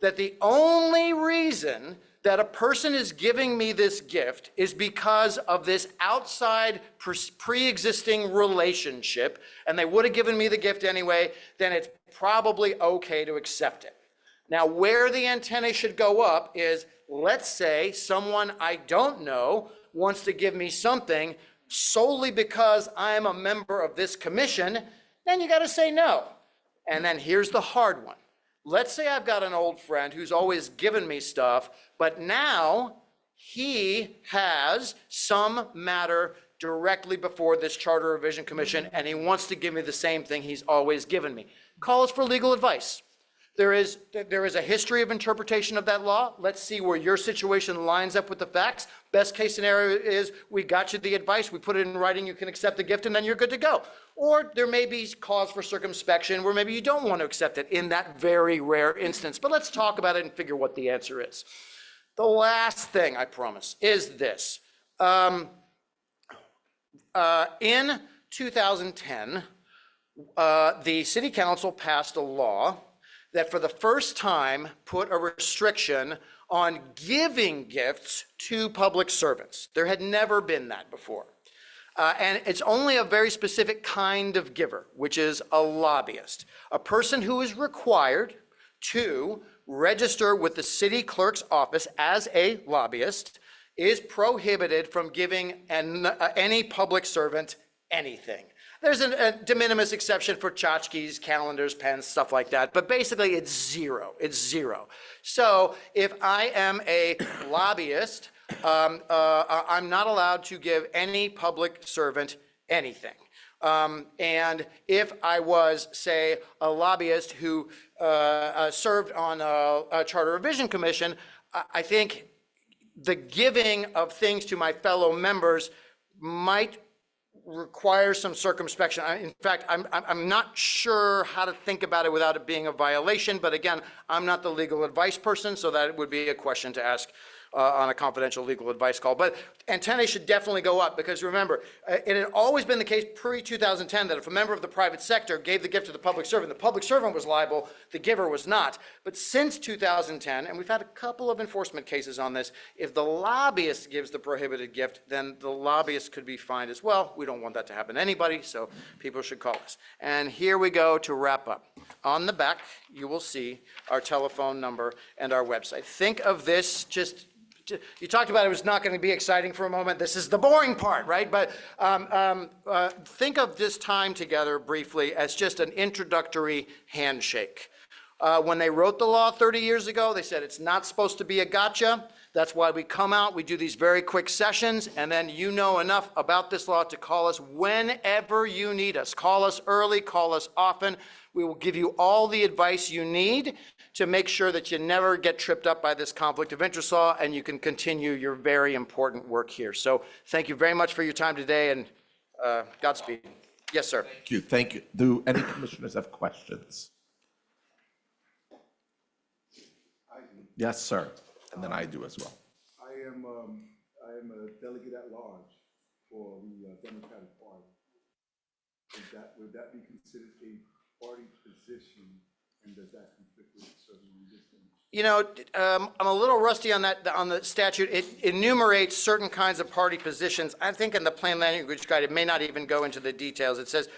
that the only reason that a person is giving me this gift is because of this outside pre-existing relationship, and they would have given me the gift anyway, then it's probably okay to accept it. Now, where the antennae should go up is, let's say someone I don't know wants to give me something solely because I'm a member of this commission, then you got to say no. And then here's the hard one. Let's say I've got an old friend who's always given me stuff, but now he has some matter directly before this Charter Revision Commission, and he wants to give me the same thing he's always given me. Call us for legal advice. There is a history of interpretation of that law. Let's see where your situation lines up with the facts. Best case scenario is we got you the advice, we put it in writing, you can accept the gift, and then you're good to go. Or there may be cause for circumspection where maybe you don't want to accept it in that very rare instance. But let's talk about it and figure what the answer is. The last thing, I promise, is this. In 2010, the City Council passed a law that for the first time put a restriction on giving gifts to public servants. There had never been that before. And it's only a very specific kind of giver, which is a lobbyist, a person who is required to register with the city clerk's office as a lobbyist, is prohibited from giving any public servant anything. There's a de minimis exception for tchotchkes, calendars, pens, stuff like that, but basically it's zero. It's zero. So if I am a lobbyist, I'm not allowed to give any public servant anything. And if I was, say, a lobbyist who served on a Charter Revision Commission, I think the giving of things to my fellow members might require some circumspection. In fact, I'm not sure how to think about it without it being a violation, but again, I'm not the legal advice person, so that would be a question to ask on a confidential legal advice call. But antennae should definitely go up, because remember, it had always been the case pre-2010 that if a member of the private sector gave the gift to the public servant was liable, the giver was not. But since 2010, and we've had a couple of enforcement cases on this, if the lobbyist gives the prohibited gift, then the lobbyist could be fined as well. We don't want that to happen to anybody, so people should call us. And here we go to wrap up. On the back, you will see our telephone number and our website. Think of this just, you talked about it was not going to be exciting for a moment. This is the boring part, right? But think of this time together briefly as just an introductory handshake. When they wrote the law 30 years ago, they said it's not supposed to be a gotcha. That's why we come out, we do these very quick sessions, and then you know enough about this law to call us whenever you need us. Call us early, call us often. We will give you all the advice you need to make sure that you never get tripped up by this conflict of interest law, and you can continue your very important work here. So thank you very much for your time today, and Godspeed. Yes, sir. Thank you. Thank you. Do any commissioners have questions? Yes, sir. And then I do as well. I am a delegate at large for the Democratic Party. Would that be considered a party position, and does that conflict with serving in this function? You know, I'm a little rusty on that, on the statute. It enumerates certain kinds of party positions. I think in the plain language guide, it may not even go into the details. It says,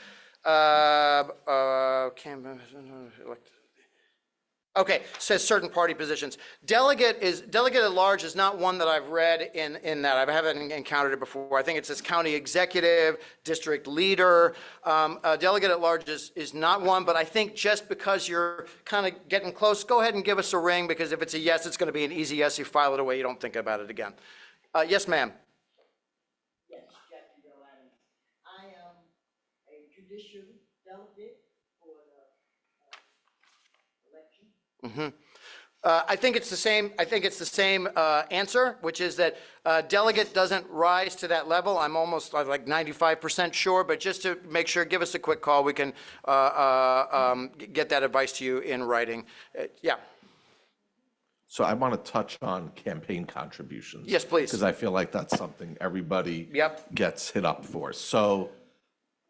okay, says certain party positions. Delegate at large is not one that I've read in that. I haven't encountered it before. I think it says county executive, district leader. Delegate at large is not one, but I think just because you're kind of getting close, go ahead and give us a ring, because if it's a yes, it's going to be an easy yes. You file it away, you don't think about it again. Yes, ma'am. Yes, Jackie Bell Adams. I am a judicial delegate for the election. I think it's the same. I think it's the same answer, which is that delegate doesn't rise to that level. I'm almost like 95% sure, but just to make sure, give us a quick call. We can get that advice to you in writing. Yeah. So I want to touch on campaign contributions. Yes, please. Because I feel like that's something everybody Yep. gets hit up for. So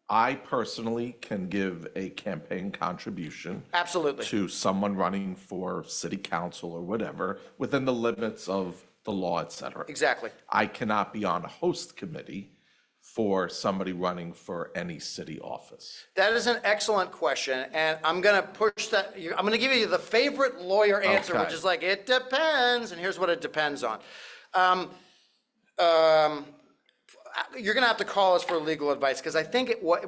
I personally can give a campaign contribution Absolutely. to someone running for city council or whatever within the limits of the law, et cetera. Exactly. I cannot be on a host committee for somebody running for any city office. That is an excellent question, and I'm going to push that. I'm going to give you the favorite lawyer answer, Okay. which is like, it depends, and here's what it depends on. You're going to have to call us for legal advice, because I think what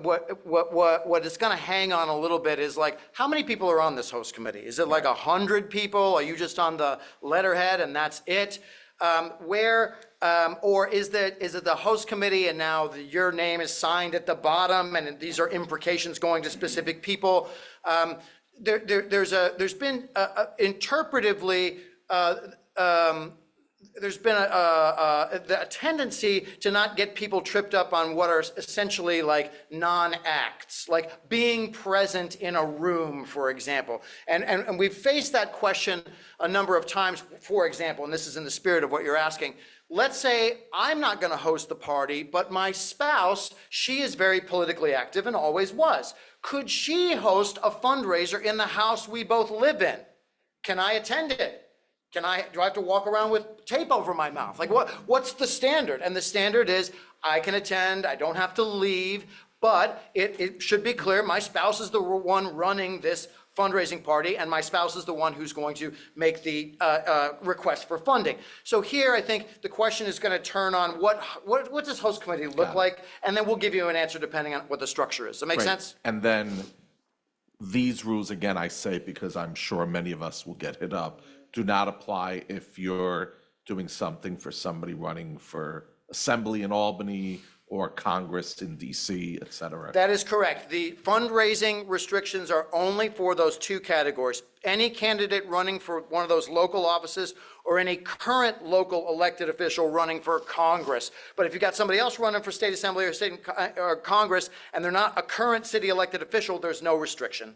it's going to hang on a little bit is like, how many people are on this host committee? Is it like 100 people? Are you just on the letterhead and that's it? Or is it the host committee and now your name is signed at the bottom and these are imprecations going to specific people? There's been interpretively, there's been a tendency to not get people tripped up on what are essentially like non-acts, like being present in a room, for example. And we've faced that question a number of times, for example, and this is in the spirit of what you're asking. Let's say I'm not going to host the party, but my spouse, she is very politically active and always was. Could she host a fundraiser in the house we both live in? Can I attend it? Do I have to walk around with tape over my mouth? Like what's the standard? And the standard is I can attend, I don't have to leave, but it should be clear my spouse is the one running this fundraising party, and my spouse is the one who's going to make the request for funding. So here, I think the question is going to turn on what does host committee look like, and then we'll give you an answer depending on what the structure is. Does that make Right. sense? And then these rules, again, I say because I'm sure many of us will get hit up, do not apply if you're doing something for somebody running for assembly in Albany or Congress in DC, et cetera. That is correct. The fundraising restrictions are only for those two categories. Any candidate running for one of those local offices or any current local elected official running for Congress. But if you've got somebody else running for state assembly or Congress and they're not a current city elected official, there's no restriction.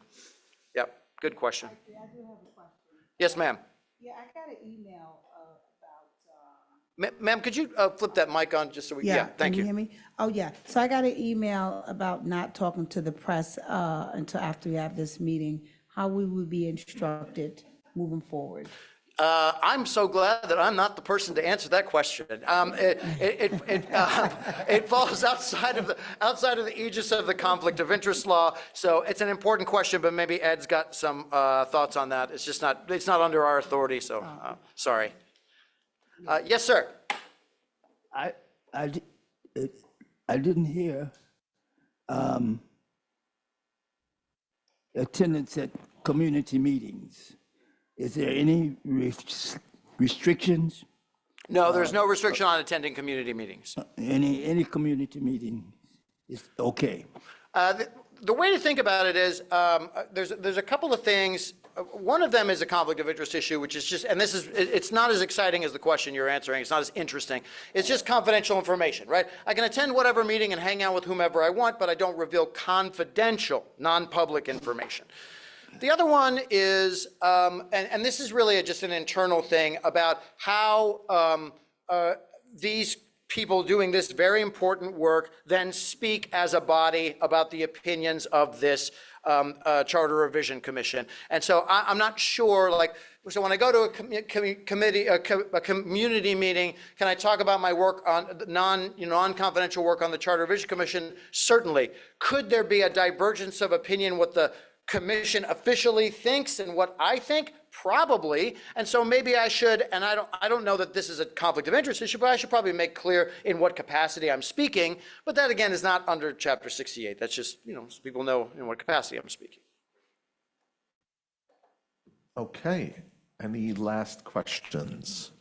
Yep, good question. I do have a question. Yes, ma'am. Yeah, I got an email about. Ma'am, could you flip that mic on just so we, yeah, thank Can you. you hear me? Oh, yeah. So I got an email about not talking to the press until after we have this meeting. How we will be instructed moving forward? I'm so glad that I'm not the person to answer that question. It falls outside of the aegis of the conflict of interest law. So it's an important question, but maybe Ed's got some thoughts on that. It's not under our authority. So sorry. Yes, sir. I didn't hear attendance at community meetings. Is there any restrictions? No, there's no restriction on attending community meetings. Any community meeting is okay? The way to think about it is there's a couple of things. One of them is a conflict of interest issue, which is just, and it's not as exciting as the question you're answering. It's not as interesting. It's just confidential information, right? I can attend whatever meeting and hang out with whomever I want, but I don't reveal confidential, non-public information. The other one is, and this is really just an internal thing about how these people doing this very important work then speak as a body about the opinions of this Charter Revision Commission. And so I'm not sure, so when I go to a community meeting, can I talk about my work on non-confidential work on the Charter Revision Commission? Certainly. Could there be a divergence of opinion what the commission officially thinks and what I think? Probably. And so maybe I should, and I don't know that this is a conflict of interest issue, but I should probably make clear in what capacity I'm speaking. But that again is not under Chapter 68. That's just, so people know in what capacity I'm speaking. Okay, any last questions?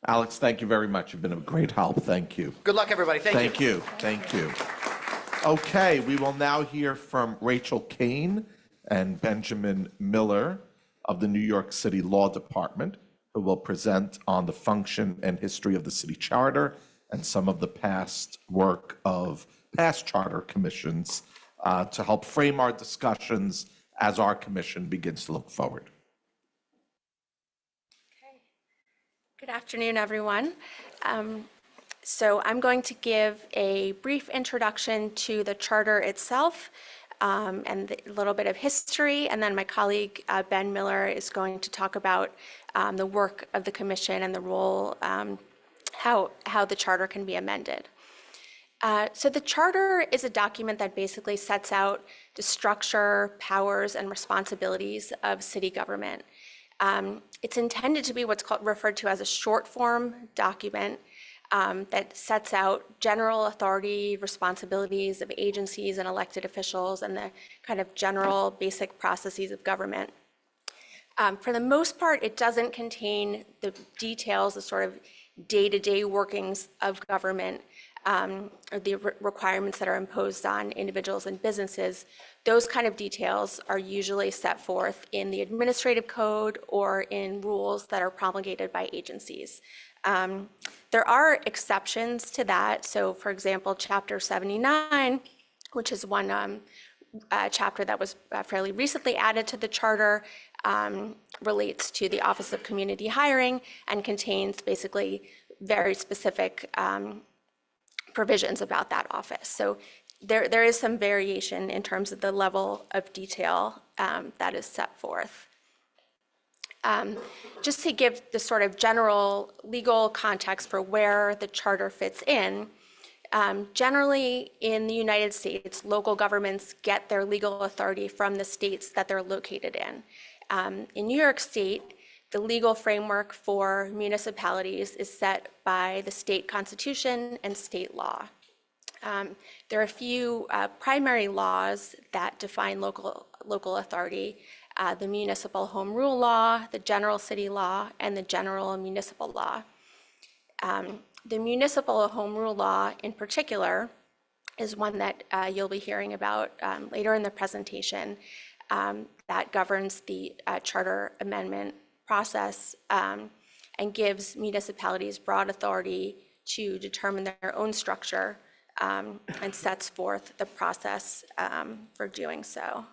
Alex, thank you very much. You've been a great help. Thank you. Good luck, everybody. Thank you. Thank you. Okay, we will now hear from Rachel Kane and Benjamin Miller of the New York City Law Department, who will present on the function and history of the city charter and some of the past work of past charter commissions to help frame our discussions as our commission begins to look forward. Good afternoon, everyone. So I'm going to give a brief introduction to the charter itself and a little bit of history, and then my colleague Ben Miller is going to talk about the work of the commission and the role, how the charter can be amended. So the charter is a document that basically sets out the structure, powers, and responsibilities of city government. It's intended to be what's referred to as a short form document that sets out general authority, responsibilities of agencies and elected officials, and the kind of general basic processes of government. For the most part, it doesn't contain the details, the sort of day-to-day workings of government, or the requirements that are imposed on individuals and businesses. Those kind of details are usually set forth in the administrative code or in rules that are promulgated by agencies. There are exceptions to that. So for example, Chapter 79, which is one chapter that was fairly recently added to the charter, relates to the Office of Community Hiring and contains basically very specific provisions about that office. So there is some variation in terms of the level of detail that is set forth. Just to give the sort of general legal context for where the charter fits in, generally in the United States, local governments get their legal authority from the states that they're located in. In New York State, the legal framework for municipalities is set by the state constitution and state law. There are a few primary laws that define local authority: the municipal home rule law, the general city law, and the general municipal law. The municipal home rule law in particular is one that you'll be hearing about later in the presentation, that governs the charter amendment process and gives municipalities broad authority to determine their own structure and sets forth the process for doing so.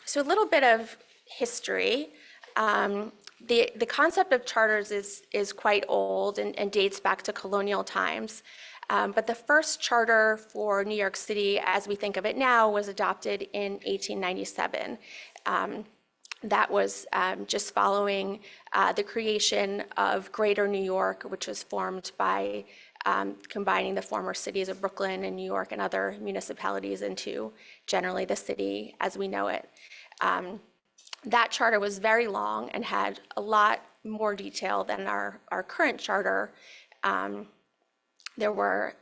So a little bit of history. The concept of charters is quite old and dates back to colonial times. But the first charter for New York City, as we think of it now, was adopted in 1897. That was just following the creation of Greater New York, which was formed by combining the former cities of Brooklyn and New York and other municipalities into generally the city as we know it. That charter was very long and had a lot more detail than our current charter. There were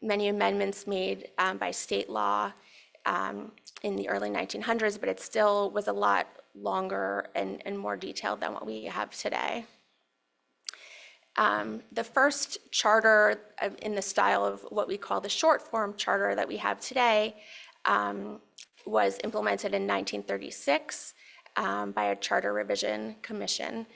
many amendments made by state law in the early 1900s, but it still was a lot longer and more detailed than what we have today. The first charter in the style of what we call the short form charter that we have today was implemented in 1936 by a charter revision commission.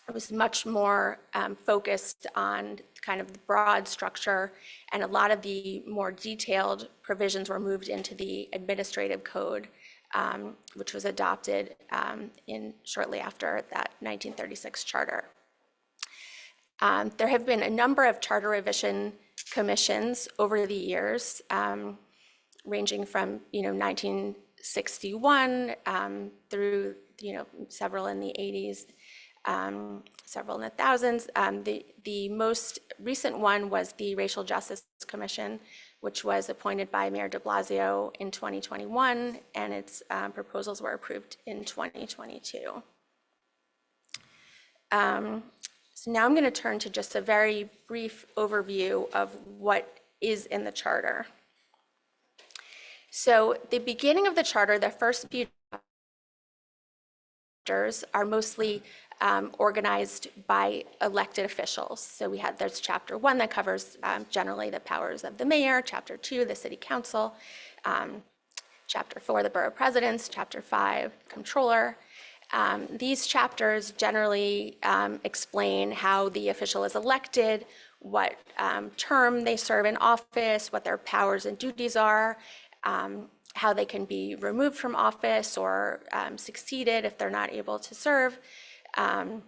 It was much more focused on kind of the broad structure, and a lot of the more detailed provisions were moved into the administrative code, which was adopted shortly after that 1936 charter. There have been a number of charter revision commissions over the years, ranging from 1961 through several in the 80s, several in the thousands. The most recent one was the Racial Justice Commission, which was appointed by Mayor de Blasio in 2021, and its proposals were approved in 2022. So now I'm going to turn to just a very brief overview of what is in the charter. So the beginning of the charter, the first few chapters are mostly organized by elected officials. So there's chapter 1 that covers generally the powers of the mayor, chapter 2, the city council, chapter 4, the borough presidents, chapter 5, controller. These chapters generally explain how the official is elected, what term they serve in office, what their powers and duties are, how they can be removed from office or succeeded if they're not able to serve, and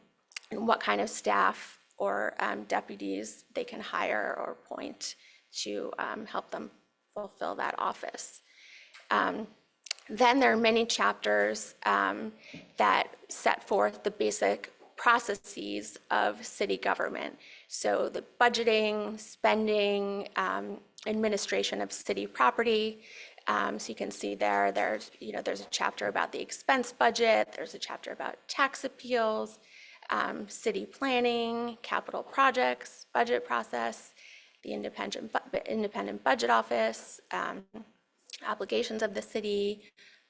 what kind of staff or deputies they can hire or appoint to help them fulfill that office. Then there are many chapters that set forth the basic processes of city government. So the budgeting, spending, administration of city property. So you can see there's a chapter about the expense budget, there's a chapter about tax appeals, city planning, capital projects, budget process, the independent budget office, obligations of the city,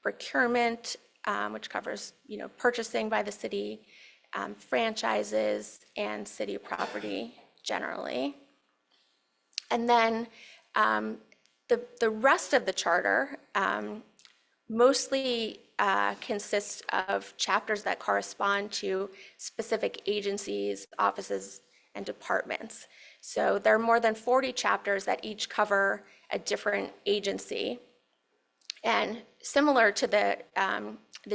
procurement, which covers purchasing by the city, franchises, and city property generally. And then the rest of the charter mostly consists of chapters that correspond to specific agencies, offices, and departments. So there are more than 40 chapters that each cover a different agency. And similar to the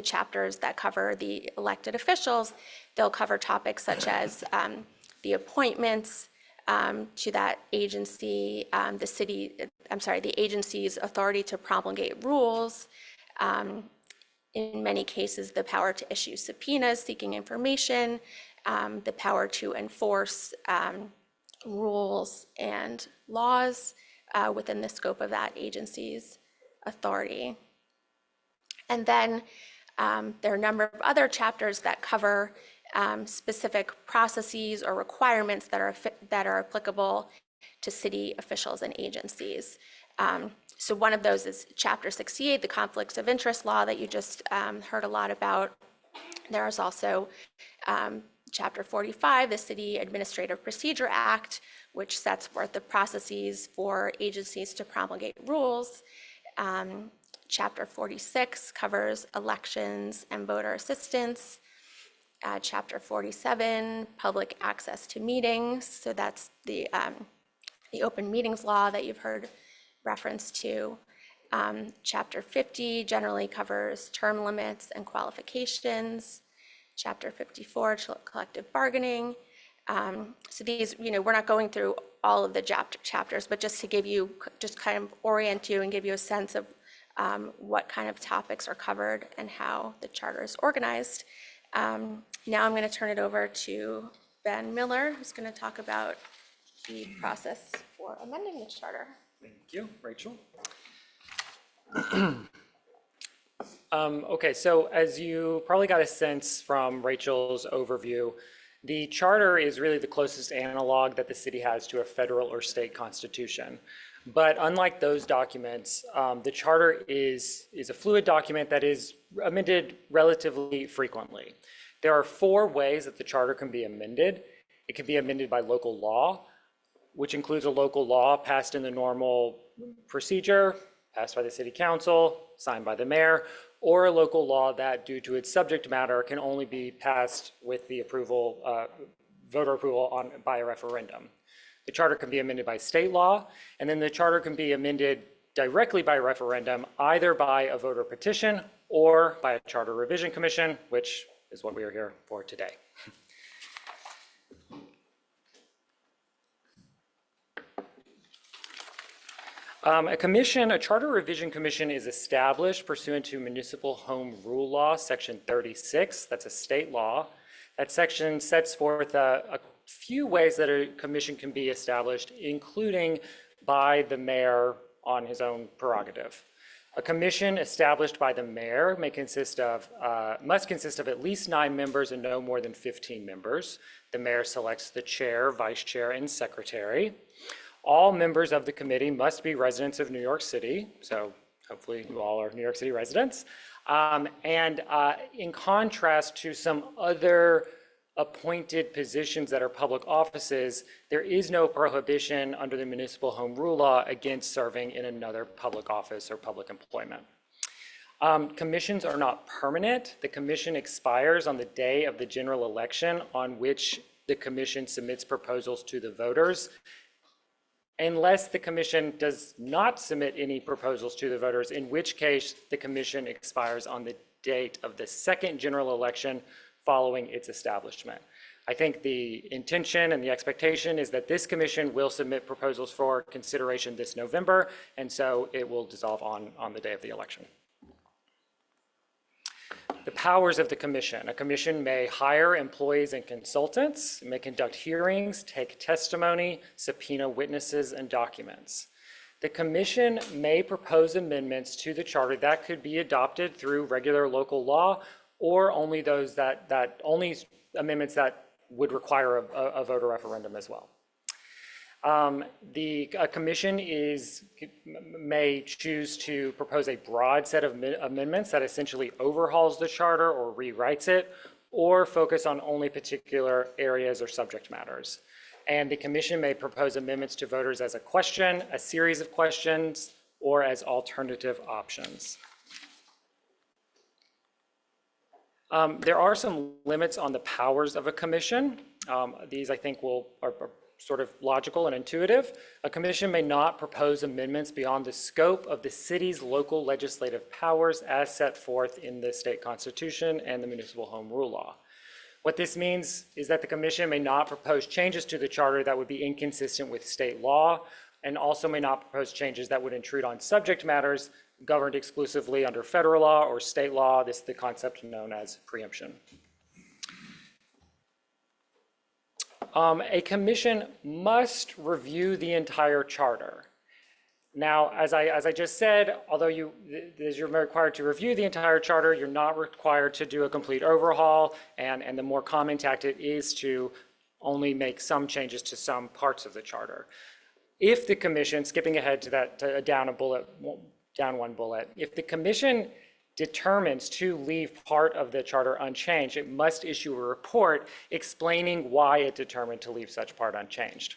chapters that cover the elected officials, they'll cover topics such as the appointments to that agency, the agency's authority to promulgate rules, in many cases, the power to issue subpoenas seeking information, the power to enforce rules and laws within the scope of that agency's authority. And then there are a number of other chapters that cover specific processes or requirements that are applicable to city officials and agencies. So one of those is Chapter 68, the Conflicts of Interest Law that you just heard a lot about. There is also Chapter 45, the City Administrative Procedure Act, which sets forth the processes for agencies to promulgate rules. Chapter 46 covers elections and voter assistance. Chapter 47, public access to meetings. So that's the open meetings law that you've heard reference to. Chapter 50 generally covers term limits and qualifications. Chapter 54, collective bargaining. So these, we're not going through all of the chapters, but just to give you, just kind of orient you and give you a sense of what kind of topics are covered and how the charter is organized. Now I'm going to turn it over to Ben Miller, who's going to talk about the process for amending the charter. Thank you, Rachel. Okay, so as you probably got a sense from Rachel's overview, the charter is really the closest analog that the city has to a federal or state constitution. But unlike those documents, the charter is a fluid document that is amended relatively frequently. There are 4 ways that the charter can be amended. It can be amended by local law, which includes a local law passed in the normal procedure, passed by the city council, signed by the mayor, or a local law that, due to its subject matter, can only be passed with the approval, voter approval by a referendum. The charter can be amended by state law, and then the charter can be amended directly by referendum, either by a voter petition or by a charter revision commission, which is what we are here for today. A charter revision commission is established pursuant to Municipal Home Rule Law, Section 36. That's a state law. That section sets forth a few ways that a commission can be established, including by the mayor on his own prerogative. A commission established by the mayor must consist of at least 9 members and no more than 15 members. The mayor selects the chair, vice chair, and secretary. All members of the committee must be residents of New York City, so hopefully you all are New York City residents. In contrast to some other appointed positions that are public offices, there is no prohibition under the Municipal Home Rule Law against serving in another public office or public employment. Commissions are not permanent. The commission expires on the day of the general election on which the commission submits proposals to the voters. Unless the commission does not submit any proposals to the voters, in which case the commission expires on the date of the second general election following its establishment. I think the intention and the expectation is that this commission will submit proposals for consideration this November, and so it will dissolve on the day of the election. The powers of the commission. A commission may hire employees and consultants, may conduct hearings, take testimony, subpoena witnesses and documents. The commission may propose amendments to the charter that could be adopted through regular local law, or only those only amendments that would require a voter referendum as well. The commission may choose to propose a broad set of amendments that essentially overhauls the charter or rewrites it, or focus on only particular areas or subject matters. And the commission may propose amendments to voters as a question, a series of questions, or as alternative options. There are some limits on the powers of a commission. These I think are sort of logical and intuitive. A commission may not propose amendments beyond the scope of the city's local legislative powers as set forth in the state constitution and the Municipal Home Rule Law. What this means is that the commission may not propose changes to the charter that would be inconsistent with state law, and also may not propose changes that would intrude on subject matters governed exclusively under federal law or state law. This is the concept known as preemption. A commission must review the entire charter. Now, as I just said, although you're required to review the entire charter, you're not required to do a complete overhaul, and the more common tactic is to only make some changes to some parts of the charter. If the commission, skipping ahead to that, down one bullet, if the commission determines to leave part of the charter unchanged, it must issue a report explaining why it determined to leave such part unchanged.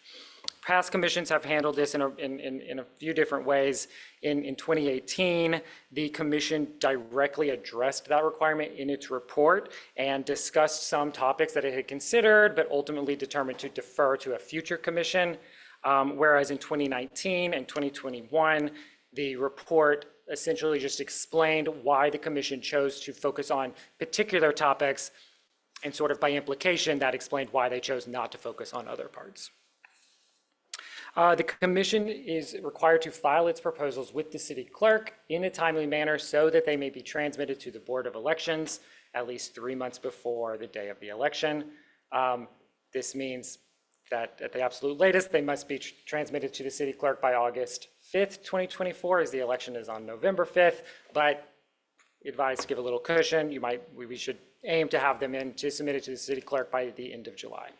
Past commissions have handled this in a few different ways. In 2018, the commission directly addressed that requirement in its report and discussed some topics that it had considered, but ultimately determined to defer to a future commission. Whereas in 2019 and 2021, the report essentially just explained why the commission chose to focus on particular topics, and sort of by implication, that explained why they chose not to focus on other parts. The commission is required to file its proposals with the city clerk in a timely manner so that they may be transmitted to the Board of Elections at least 3 months before the day of the election. This means that at the absolute latest, they must be transmitted to the city clerk by August 5th, 2024, as the election is on November 5th, but advised to give a little cushion. We should aim to have them in to submit it to the city clerk by the end of July.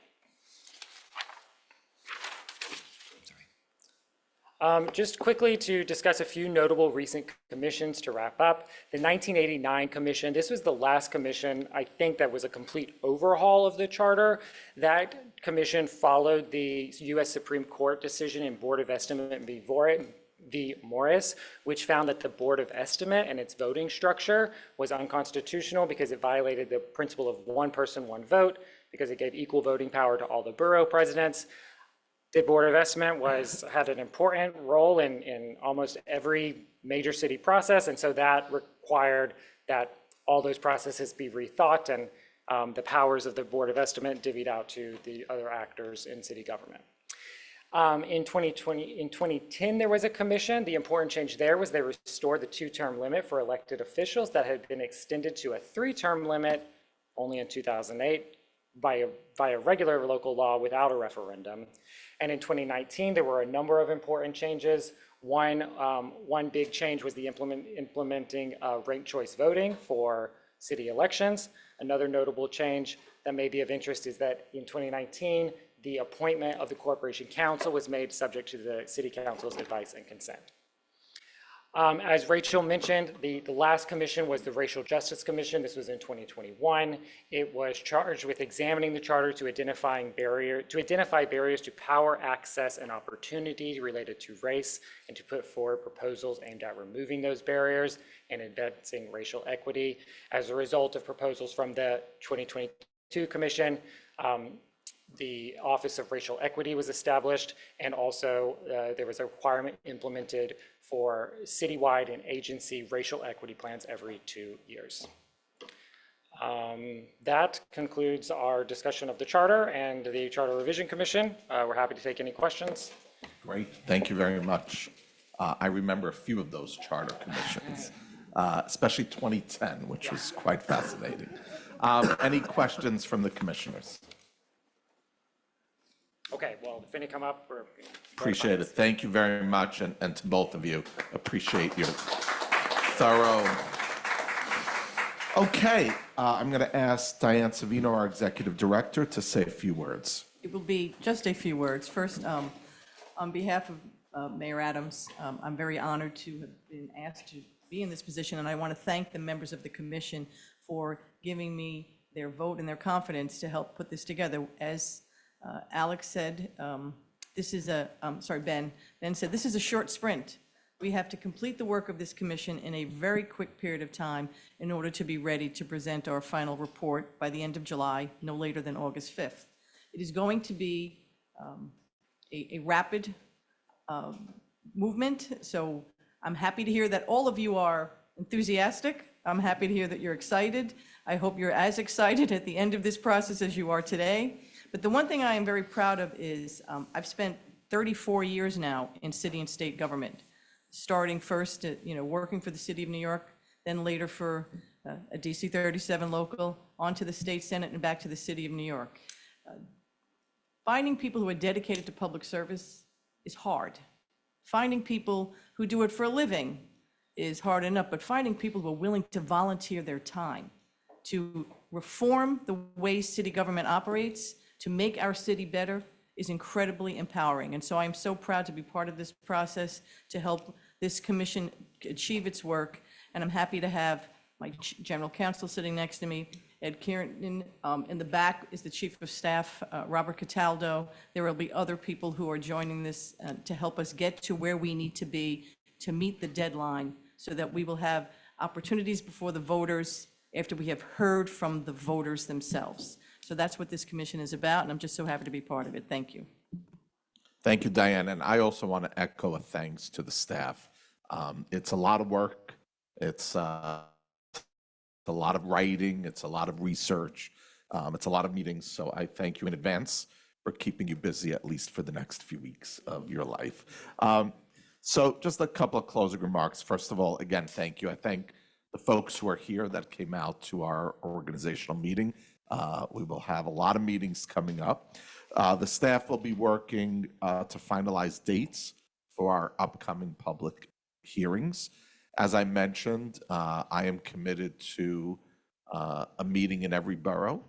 Just quickly to discuss a few notable recent commissions to wrap up. The 1989 commission, this was the last commission, I think, that was a complete overhaul of the charter. That commission followed the U.S. Supreme Court decision in Board of Estimate v. Morris, which found that the Board of Estimate and its voting structure was unconstitutional because it violated the principle of one person, one vote, because it gave equal voting power to all the borough presidents. The Board of Estimate had an important role in almost every major city process, and so that required that all those processes be rethought, and the powers of the Board of Estimate divvied out to the other actors in city government. In 2010, there was a commission. The important change there was they restored the 2-term limit for elected officials that had been extended to a 3-term limit only in 2008 via regular local law without a referendum. And in 2019, there were a number of important changes. One big change was the implementing ranked choice voting for city elections. Another notable change that may be of interest is that in 2019, the appointment of the Corporation Council was made subject to the City Council's advice and consent. As Rachel mentioned, the last commission was the Racial Justice Commission. This was in 2021. It was charged with examining the charter to identify barriers to power, access, and opportunity related to race, and to put forward proposals aimed at removing those barriers and advancing racial equity. As a result of proposals from the 2022 commission, the Office of Racial Equity was established, and also there was a requirement implemented for citywide and agency racial equity plans every 2 years. That concludes our discussion of the charter and the Charter Revision Commission. We're happy to take any questions. Great, thank you very much. I remember a few of those charter commissions, especially 2010, which was quite fascinating. Any questions from the commissioners? Okay, well, if any come up, we're Appreciate it. Thank you very much, and to both of you, appreciate your thorough. Okay, I'm going to ask Diane Savino, our Executive Director, to say a few words. It will be just a few words. First, on behalf of Mayor Adams, I'm very honored to have been asked to be in this position, and I want to thank the members of the commission for giving me their vote and their confidence to help put this together. As Alex said, this is Ben said, this is a short sprint. We have to complete the work of this commission in a very quick period of time in order to be ready to present our final report by the end of July, no later than August 5th. It is going to be a rapid movement, so I'm happy to hear that all of you are enthusiastic. I'm happy to hear that you're excited. I hope you're as excited at the end of this process as you are today. But the one thing I am very proud of is I've spent 34 years now in city and state government, starting first at, working for the city of New York, then later for a DC 37 local, onto the state senate and back to the city of New York. Finding people who are dedicated to public service is hard. Finding people who do it for a living is hard enough, but finding people who are willing to volunteer their time to reform the way city government operates, to make our city better, is incredibly empowering. And so I'm so proud to be part of this process to help this commission achieve its work. And I'm happy to have my general counsel sitting next to me, Ed Kieran. In the back is the chief of staff, Robert Cataldo. There will be other people who are joining this to help us get to where we need to be to meet the deadline, so that we will have opportunities before the voters after we have heard from the voters themselves. So that's what this commission is about, and I'm just so happy to be part of it. Thank you. Thank you, Diane. And I also want to echo a thanks to the staff. It's a lot of work. It's a lot of writing. It's a lot of research. It's a lot of meetings. So I thank you in advance for keeping you busy, at least for the next few weeks of your life. So just a couple of closing remarks. First of all, again, thank you. I thank the folks who are here that came out to our organizational meeting. We will have a lot of meetings coming up. The staff will be working to finalize dates for our upcoming public hearings. As I mentioned, I am committed to a meeting in every borough,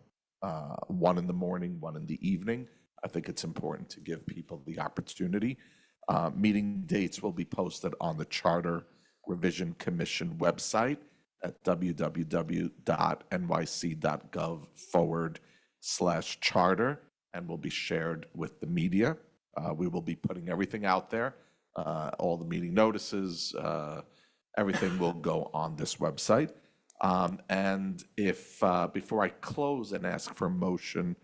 one in the morning, one in the evening. I think it's important to give people the opportunity. Meeting dates will be posted on the Charter Revision Commission website at www.nyc.gov/charter, and will be shared with the media. We will be putting everything out there, all the meeting notices, everything will go on this website. And if, before I close and ask for a motion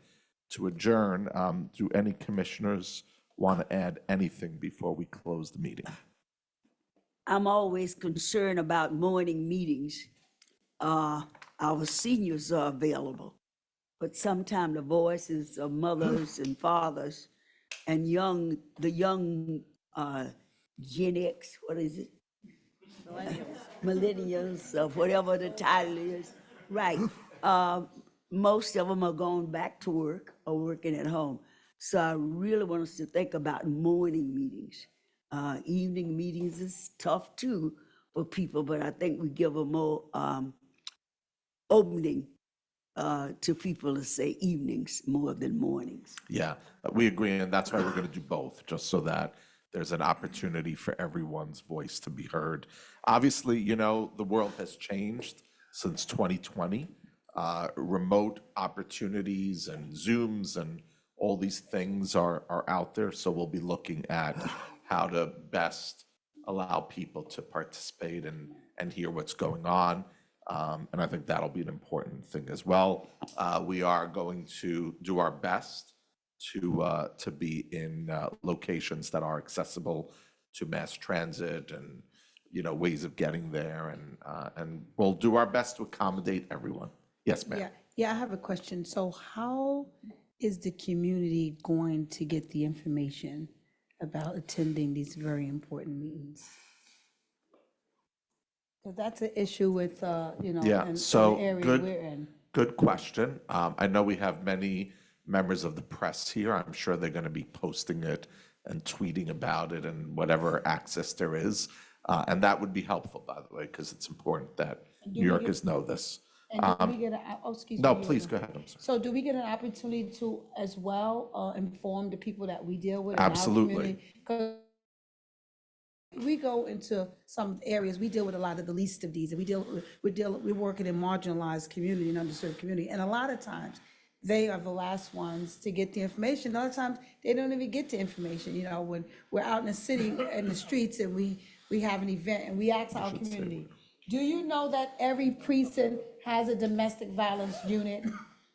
to adjourn, do any commissioners want to add anything before we close the meeting? I'm always concerned about morning meetings. Our seniors are available, but sometimes the voices of mothers and fathers and the young Gen X, what is it? Millennials, or whatever the title is, right. Most of them are going back to work or working at home. So I really want us to think about morning meetings. Evening meetings is tough too for people, but I think we give a more opening to people to say evenings more than mornings. Yeah, we agree, and that's why we're going to do both, just so that there's an opportunity for everyone's voice to be heard. Obviously, you know, the world has changed since 2020. Remote opportunities and Zooms and all these things are out there, so we'll be looking at how to best allow people to participate and hear what's going on. And I think that'll be an important thing as well. We are going to do our best to be in locations that are accessible to mass transit and, you know, ways of getting there, and we'll do our best to accommodate everyone. Yes, ma'am. Yeah, I have a question. So how is the community going to get the information about attending these very important meetings? Because that's an issue with, you know, Yeah, in so the area good, we're in. good question. I know we have many members of the press here. I'm sure they're going to be posting it and tweeting about it and whatever access there is. And that would be helpful, by the way, because it's important that New Yorkers know this. And do we get excuse me. No, please go ahead. I'm sorry. So do we get an opportunity to as well inform the people that we deal with in our Absolutely. community? 'Cause we go into some areas, we deal with a lot of the least of these, and we're working in marginalized community and underserved community, and a lot of times they are the last ones to get the information. A lot of times they don't even get the information. You know, when we're out in the city, in the streets, and we have an event and we ask our community, do you know that every precinct has a domestic violence unit?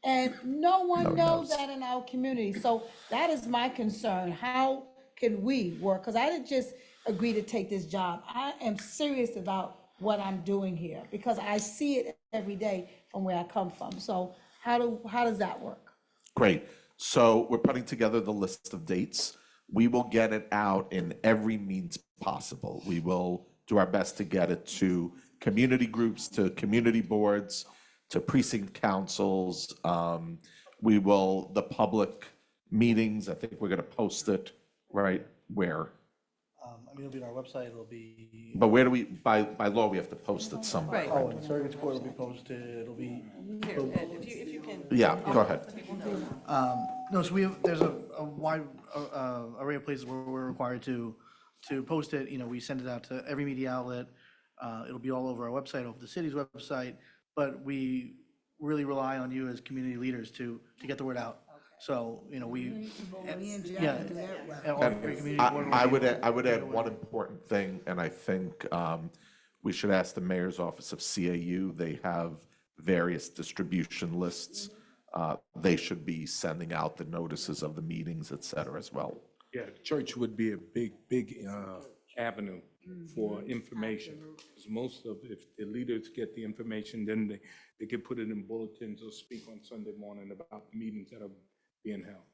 And no one knows that in our community. So that is my concern. How can we work? Because I didn't just agree to take this job. I am serious about what I'm doing here because I see it every day from where I come from. So how does that work? Great. So we're putting together the list of dates. We will get it out in every means possible. We will do our best to get it to community groups, to community boards, to precinct councils. The public meetings, I think we're going to post it, right? Where? I mean, it'll be on our website, it'll be. But where do we, by law, we have to post it somewhere. Right. Oh, in Surrogate's Court, it'll be posted, it'll be. Here, Ed, if you can. Yeah, go ahead. No, so there's a wide array of places where we're required to post it. You know, we send it out to every media outlet. It'll be all over our website, over the city's website, but we really rely on you as community leaders to get the word out. So, you know, I would add one important thing, and I think we should ask the mayor's office of CAU. They have various distribution lists. They should be sending out the notices of the meetings, et cetera, as well. Yeah, church would be a big avenue for information. Because most of, if the leaders get the information, then they can put it in bulletins or speak on Sunday morning about the meetings that are being held.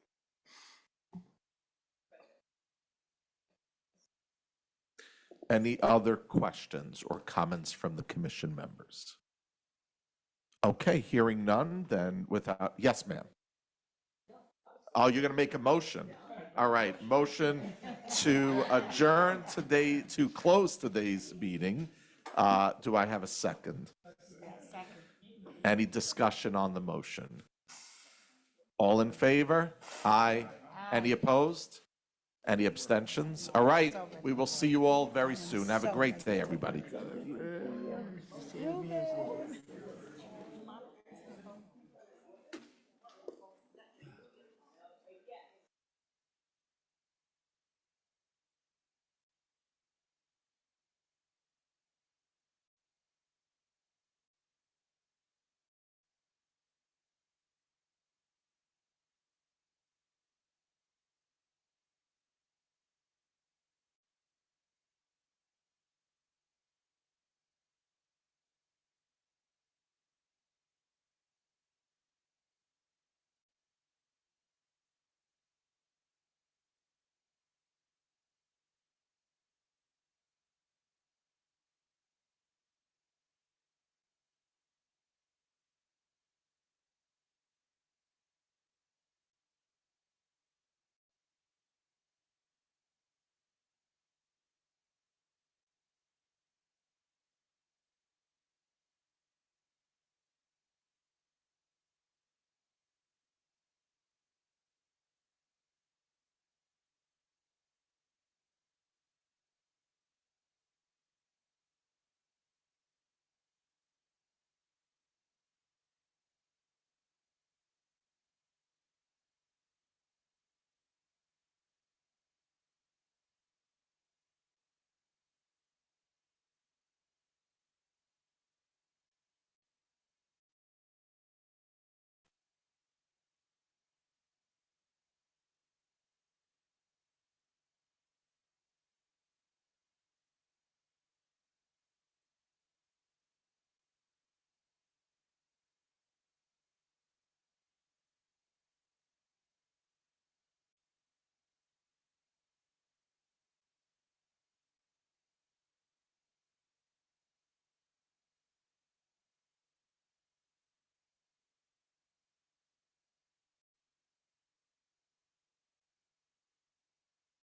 Any other questions or comments from the commission members? Okay, hearing none, then without, yes, ma'am. Oh, you're going to make a motion. All right, motion to adjourn today, to close today's meeting. Do I have a second? Any discussion on the motion? All in favor? Aye. Any opposed? Any abstentions? All right, we will see you all very soon. Have a great day, everybody.